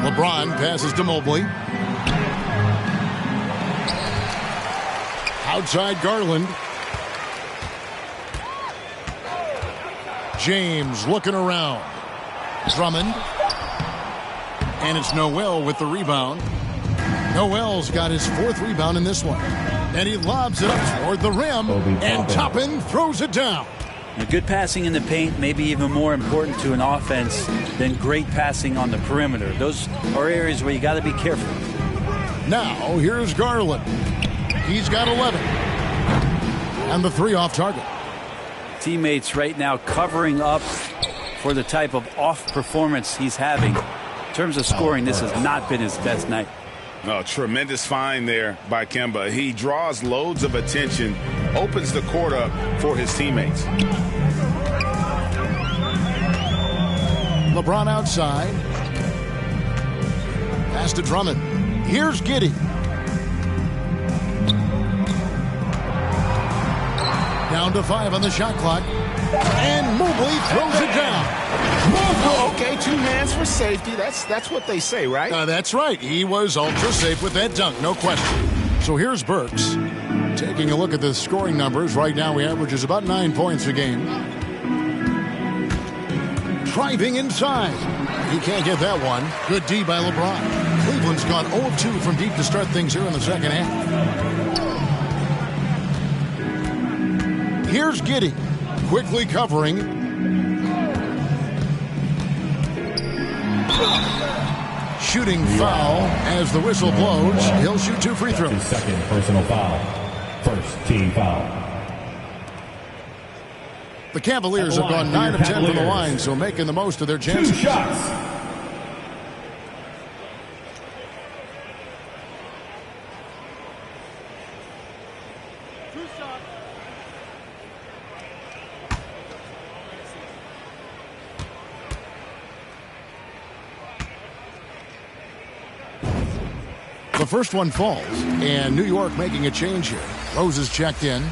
LeBron passes to Mobley. Outside Garland. James looking around. Drummond. And it's Noel with the rebound. Noel's got his 4th rebound in this one. And he lobs it up toward the rim. And Toppin throws it down. Good passing in the paint may be even more important to an offense than great passing on the perimeter. Those are areas where you got to be careful. Now, here's Garland. He's got 11. And the 3 off target. Teammates right now covering up for the type of off performance he's having. In terms of scoring, this has not been his best night. Oh, tremendous find there by Kemba. He draws loads of attention, opens the court up for his teammates. LeBron outside. Pass to Drummond. Here's Giddey. Down to 5 on the shot clock. And Mobley throws it down. Okay, 2 hands for safety. That's what they say, right? That's right. He was ultra safe with that dunk, no question. So here's Burks. Taking a look at the scoring numbers. Right now he averages about 9 points a game. Driving inside. He can't get that one. Good D by LeBron. Cleveland's gone 0 of 2 from deep to start things here in the second half. Here's Giddey. Quickly covering. Shooting foul as the whistle blows. He'll shoot 2 free throws. His 2nd personal foul. 1st team foul. The Cavaliers have gone 9 of 10 from the line, so making the most of their chances. 2 shots. The first one falls, and New York making a change here. Rose is checked in.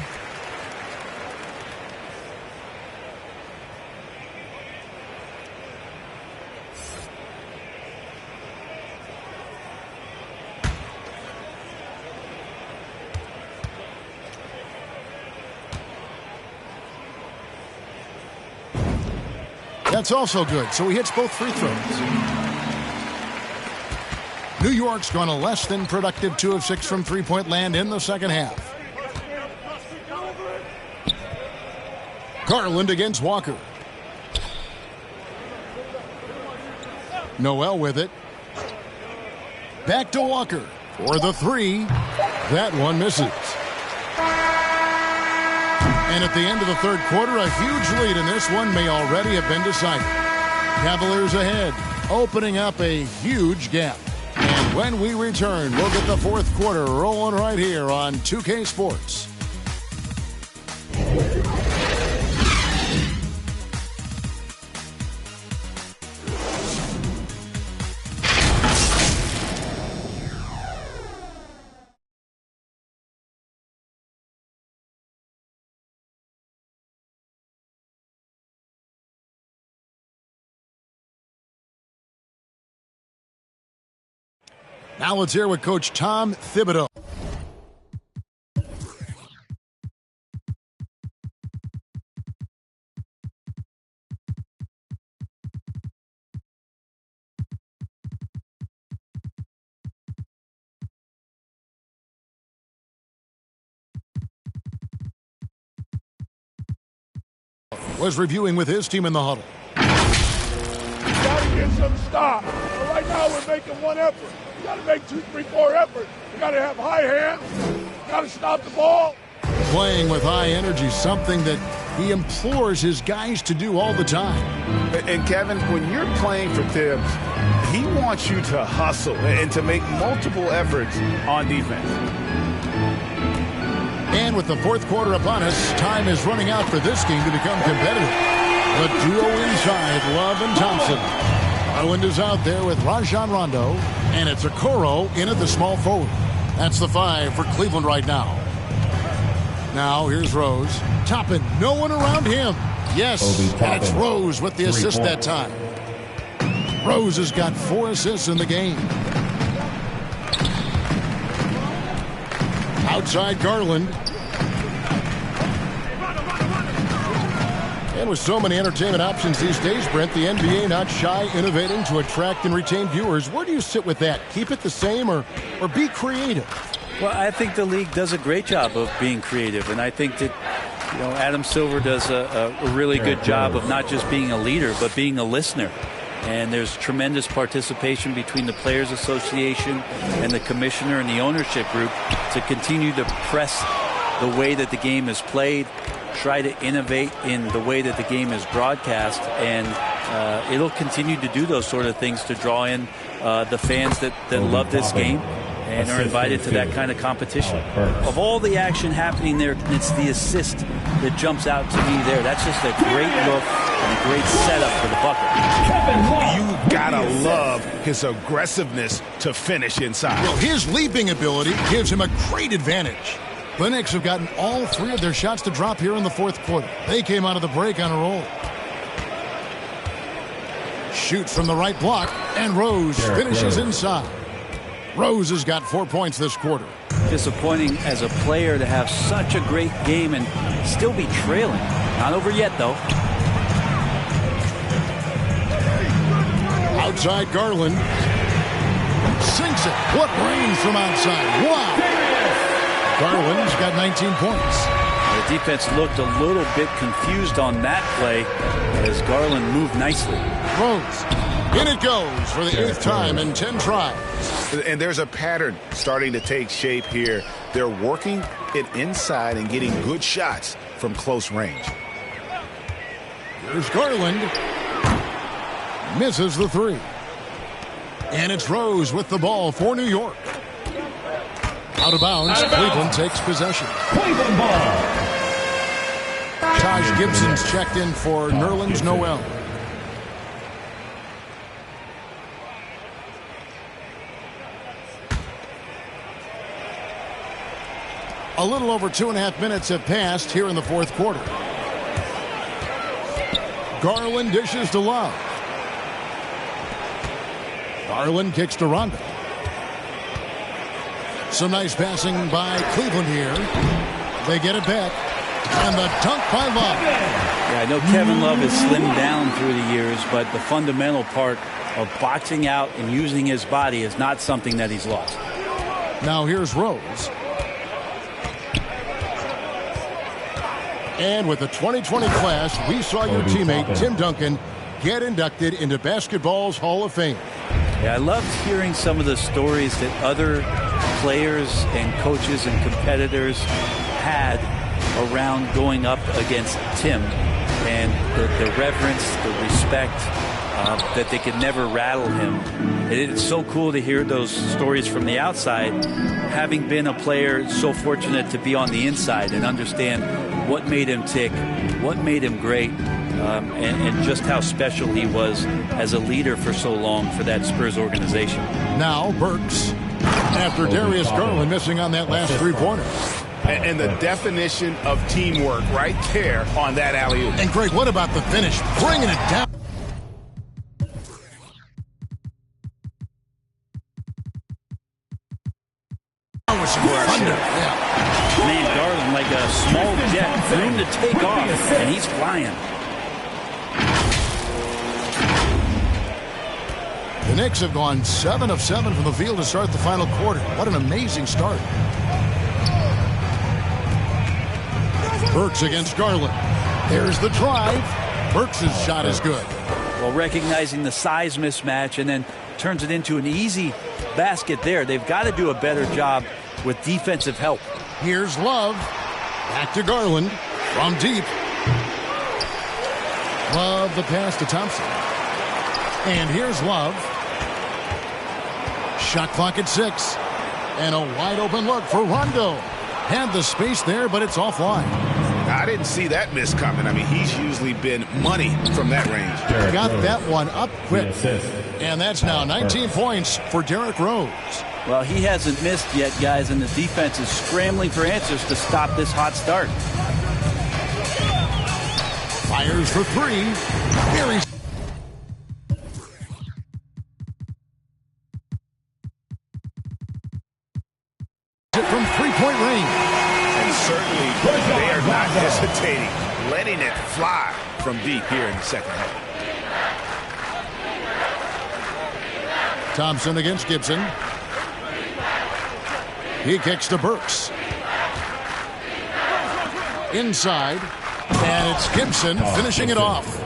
That's also good, so he hits both free throws. New York's gone a less than productive 2 of 6 from three-point land in the second half. Garland against Walker. Noel with it. Back to Walker for the three. That one misses. And at the end of the third quarter, a huge lead in this one may already have been decided. Cavaliers ahead, opening up a huge gap. And when we return, we'll get the fourth quarter rolling right here on 2K Sports. Now let's hear what Coach Tom Thibodeau. Was reviewing with his team in the huddle. Got to get some stop. Right now we're making one effort. You got to make 2, 3, 4 efforts. You got to have high hands. You got to stop the ball. Playing with high energy, something that he implores his guys to do all the time. And Kevin, when you're playing for Tibbs, he wants you to hustle and to make multiple efforts on defense. And with the fourth quarter upon us, time is running out for this game to become competitive. The duo inside, Love and Thompson. Garland is out there with Rajon Rondo, and it's Okoro in at the small forward. That's the 5 for Cleveland right now. Now here's Rose. Toppin, no one around him. Yes, and it's Rose with the assist that time. Rose has got 4 assists in the game. Outside Garland. And with so many entertainment options these days, Brent, the NBA not shy innovating to attract and retain viewers. Where do you sit with that? Keep it the same or be creative? Well, I think the league does a great job of being creative, and I think that Adam Silver does a really good job of not just being a leader, but being a listener. And there's tremendous participation between the Players Association and the commissioner and the ownership group to continue to press the way that the game is played, try to innovate in the way that the game is broadcast, and it'll continue to do those sort of things to draw in the fans that love this game and are invited to that kind of competition. Of all the action happening there, it's the assist that jumps out to me there. That's just a great look and a great setup for the bucket. You gotta love his aggressiveness to finish inside. Well, his leaping ability gives him a great advantage. The Knicks have gotten all 3 of their shots to drop here in the fourth quarter. They came out of the break on a roll. Shoots from the right block, and Rose finishes inside. Rose has got 4 points this quarter. Disappointing as a player to have such a great game and still be trailing. Not over yet, though. Outside Garland. Sinks it. What range from outside. Wow. Garland's got 19 points. The defense looked a little bit confused on that play as Garland moved nicely. Rose. In it goes for the 8th time in 10 tries. And there's a pattern starting to take shape here. They're working it inside and getting good shots from close range. Here's Garland. Misses the 3. And it's Rose with the ball for New York. Out of bounds. Cleveland takes possession. Cleveland ball. Taj Gibson's checked in for Nerlens Noel. A little over 2.5 minutes have passed here in the fourth quarter. Garland dishes to Love. Garland kicks to Rondo. Some nice passing by Cleveland here. They get it back. And the dunk by Love. Yeah, I know Kevin Love has slimmed down through the years, but the fundamental part of boxing out and using his body is not something that he's lost. Now here's Rose. And with the 2020 class, we saw your teammate Tim Duncan get inducted into basketball's Hall of Fame. Yeah, I loved hearing some of the stories that other players and coaches and competitors had around going up against Tim, and the reverence, the respect, that they could never rattle him. It's so cool to hear those stories from the outside, having been a player so fortunate to be on the inside and understand what made him tick, what made him great, and just how special he was as a leader for so long for that Spurs organization. Now Burks, after Darius Garland missing on that last three-pointer. And the definition of teamwork right there on that alley-oop. And Greg, what about the finish? Bringing it down. With some thunder. Yeah. Man, Garland like a small jet, room to take off, and he's flying. The Knicks have gone 7 of 7 from the field to start the final quarter. What an amazing start. Burks against Garland. There's the drive. Burks' shot is good. Well, recognizing the size mismatch and then turns it into an easy basket there. They've got to do a better job with defensive help. Here's Love. Back to Garland. From deep. Love the pass to Thompson. And here's Love. Shot clock at 6. And a wide open look for Rondo. Had the space there, but it's offline. I didn't see that miss coming. I mean, he's usually been money from that range. Got that one up quick. And that's now 19 points for Derrick Rose. Well, he hasn't missed yet, guys, and the defense is scrambling for answers to stop this hot start. Fires for three. Very from three-point range. And certainly they are not hesitating, letting it fly from deep here in the second half. Thompson against Gibson. He kicks to Burks. Inside. And it's Gibson finishing it off.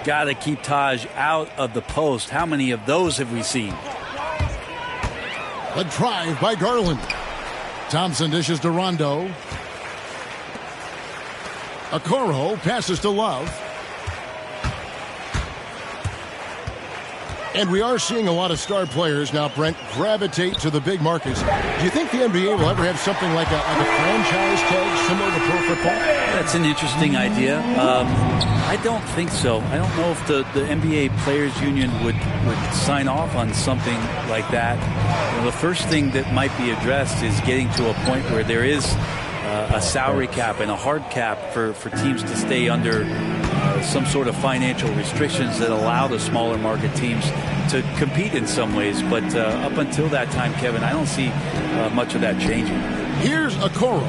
Got to keep Taj out of the post. How many of those have we seen? A drive by Garland. Thompson dishes to Rondo. Okoro passes to Love. And we are seeing a lot of star players now, Brent, gravitate to the big markets. Do you think the NBA will ever have something like a franchise tag similar to pro football? That's an interesting idea. I don't think so. I don't know if the NBA Players Union would sign off on something like that. You know, the first thing that might be addressed is getting to a point where there is a salary cap and a hard cap for teams to stay under some sort of financial restrictions that allow the smaller market teams to compete in some ways. But up until that time, Kevin, I don't see much of that changing. Here's Okoro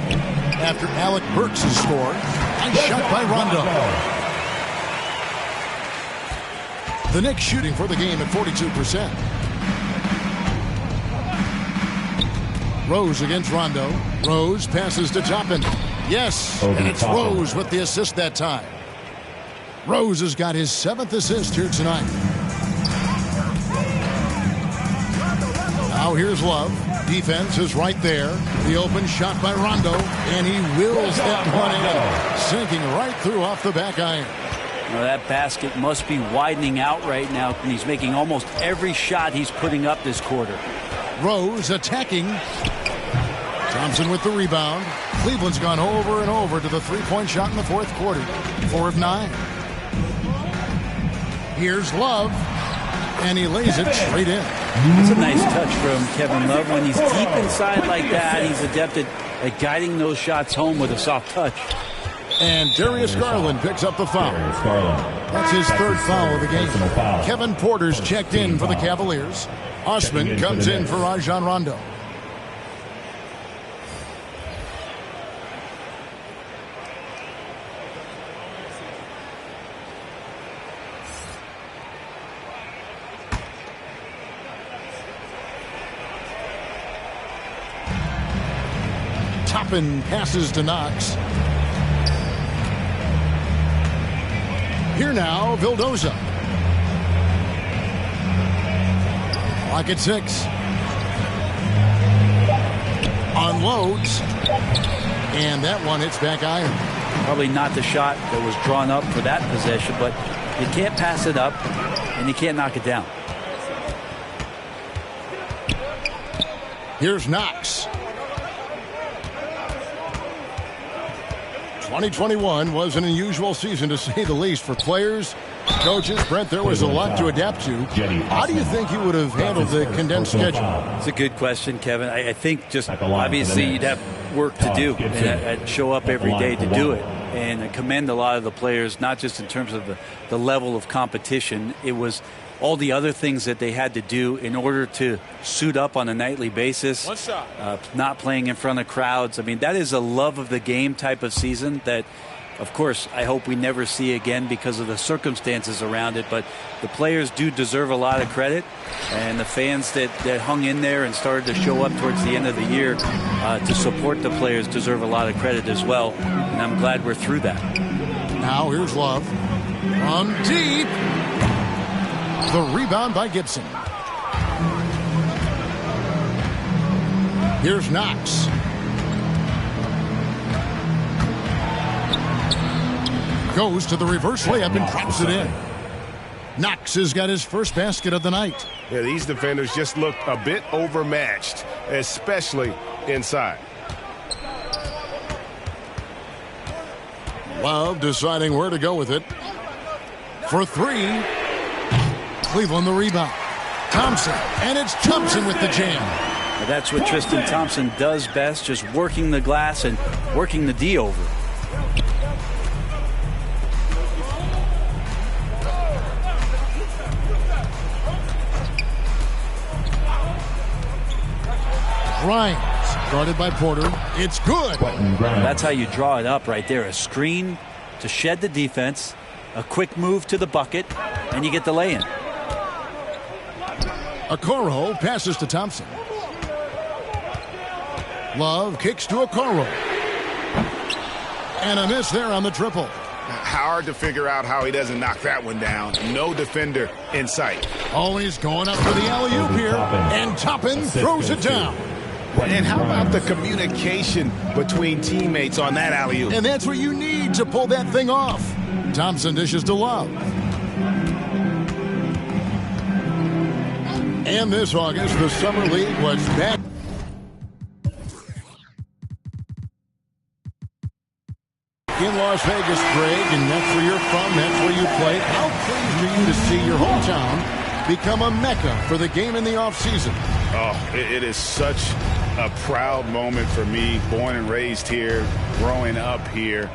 after Alec Burks has scored. Nice shot by Rondo. The Knicks shooting for the game at 42%. Rose against Rondo. Rose passes to Toppin. Yes, and it's Rose with the assist that time. Rose has got his 7th assist here tonight. Now here's Love. Defense is right there. The open shot by Rondo, and he wills that one in, sinking right through off the back iron. Well, that basket must be widening out right now, and he's making almost every shot he's putting up this quarter. Rose attacking. Thompson with the rebound. Cleveland's gone over and over to the three-point shot in the fourth quarter. 4 of 9. Here's Love, and he lays it straight in. It's a nice touch from Kevin Love. When he's deep inside like that, he's adept at guiding those shots home with a soft touch. And Darius Garland picks up the foul. That's his 3rd foul of the game. Kevin Porter's checked in for the Cavaliers. Osman comes in for Rajon Rondo. Toppin passes to Knox. Here now, Vildoza. Clock at 6. Unloads. And that one hits back iron. Probably not the shot that was drawn up for that possession, but you can't pass it up and you can't knock it down. Here's Knox. 2021 was an unusual season, to say the least, for players, coaches. Brent, there was a lot to adapt to. How do you think you would have handled the condensed schedule? It's a good question, Kevin. I think just obviously you'd have work to do, and I'd show up every day to do it. And I commend a lot of the players, not just in terms of the level of competition. It was all the other things that they had to do in order to suit up on a nightly basis, not playing in front of crowds. I mean, that is a love of the game type of season that, of course, I hope we never see again because of the circumstances around it. But the players do deserve a lot of credit, and the fans that hung in there and started to show up towards the end of the year to support the players deserve a lot of credit as well. And I'm glad we're through that. Now here's Love. From deep. The rebound by Gibson. Here's Knox. Goes to the reverse layup and drops it in. Knox has got his first basket of the night. Yeah, these defenders just looked a bit overmatched, especially inside. Love deciding where to go with it. For 3. Cleveland the rebound. Thompson, and it's Thompson with the jam. That's what Tristan Thompson does best, just working the glass and working the D over. Grimes, guarded by Porter. It's good. That's how you draw it up right there. A screen to shed the defense, a quick move to the bucket, and you get the lay-in. Okoro passes to Thompson. Love kicks to Okoro. And a miss there on the triple. Hard to figure out how he doesn't knock that one down. No defender in sight. Always going up for the alley-oop here. And Toppin throws it down. And how about the communication between teammates on that alley-oop? And that's what you need to pull that thing off. Thompson dishes to Love. And this August, the Summer League was back. In Las Vegas, Greg, and that's where you're from, that's where you play. How pleased are you to see your hometown become a mecca for the game in the offseason? Oh, it is such a proud moment for me, born and raised here, growing up here.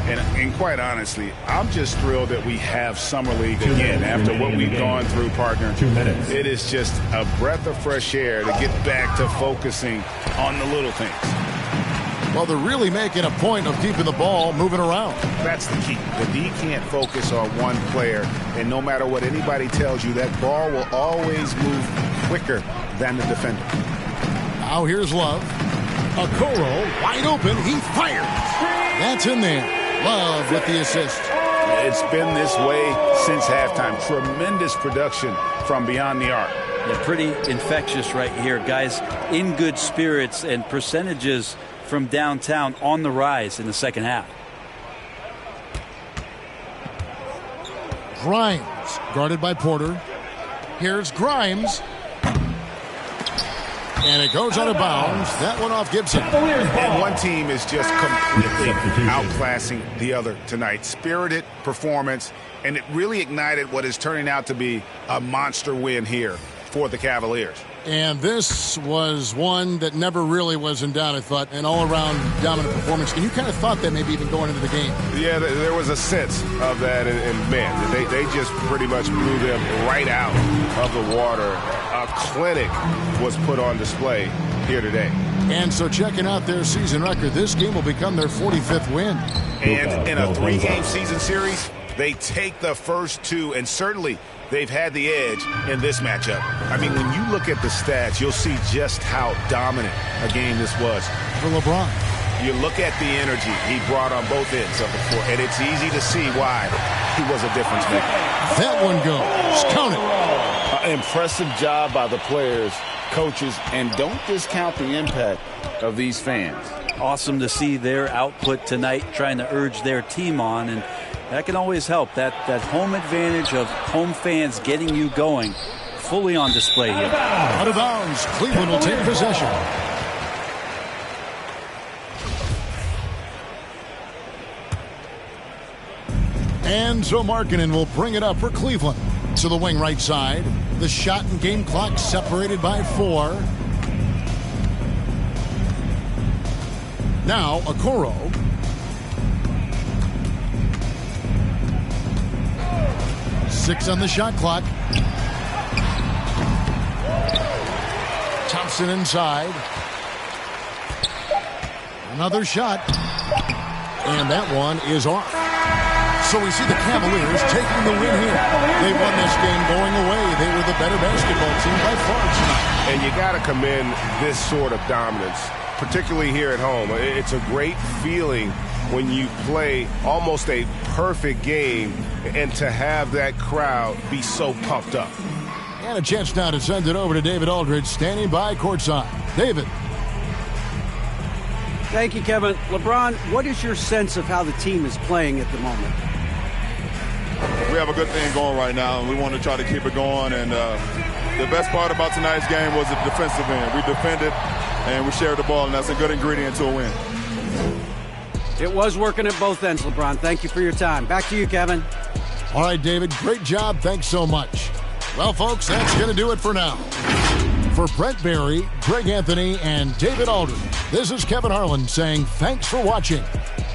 And quite honestly, I'm just thrilled that we have Summer League again after what we've gone through, partner. 2 minutes. It is just a breath of fresh air to get back to focusing on the little things. Well, they're really making a point of keeping the ball moving around. That's the key. The D can't focus on one player, and no matter what anybody tells you, that ball will always move quicker than the defender. Now here's Love. Okoro, wide open, he fires. That's in there. Love with the assist. It's been this way since halftime. Tremendous production from beyond the arc. Yeah, pretty infectious right here. Guys in good spirits, and percentages from downtown on the rise in the second half. Grimes, guarded by Porter. Here's Grimes. And it goes out of bounds. That one off Gibson. And one team is just completely outclassing the other tonight. Spirited performance, and it really ignited what is turning out to be a monster win here for the Cavaliers. And this was one that never really was in doubt, I thought, an all-around dominant performance. And you kind of thought that maybe even going into the game. Yeah, there was a sense of that, and man, they just pretty much blew them right out of the water. A clinic was put on display here today. And so checking out their season record, this game will become their 45th win. And in a 3-game season series, they take the first 2, and certainly they've had the edge in this matchup. I mean, when you look at the stats, you'll see just how dominant a game this was. For LeBron. You look at the energy he brought on both ends of the floor, and it's easy to see why he was a difference maker. That one goes. Count it. Impressive job by the players, coaches, and don't discount the impact of these fans. Awesome to see their output tonight, trying to urge their team on, and that can always help. That home advantage of home fans getting you going, fully on display here. Out of bounds. Cleveland will take possession. And so Markkanen will bring it up for Cleveland. To the wing right side. The shot and game clock separated by 4. Now Okoro. Six on the shot clock. Thompson inside. Another shot. And that one is off. So we see the Cavaliers taking the win here. They won this game going away. They were the better basketball team by far tonight. And you got to commend this sort of dominance, particularly here at home. It's a great feeling when you play almost a perfect game and to have that crowd be so pumped up. And a chance now to send it over to David Aldridge, standing by courtside. David. Thank you, Kevin. LeBron, what is your sense of how the team is playing at the moment? We have a good thing going right now, and we want to try to keep it going. And the best part about tonight's game was the defensive end. We defended, and we shared the ball, and that's a good ingredient to a win. It was working at both ends, LeBron. Thank you for your time. Back to you, Kevin. All right, David, great job. Thanks so much. Well, folks, that's going to do it for now. For Brent Barry, Greg Anthony, and David Aldridge, this is Kevin Harlan saying thanks for watching.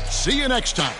See you next time.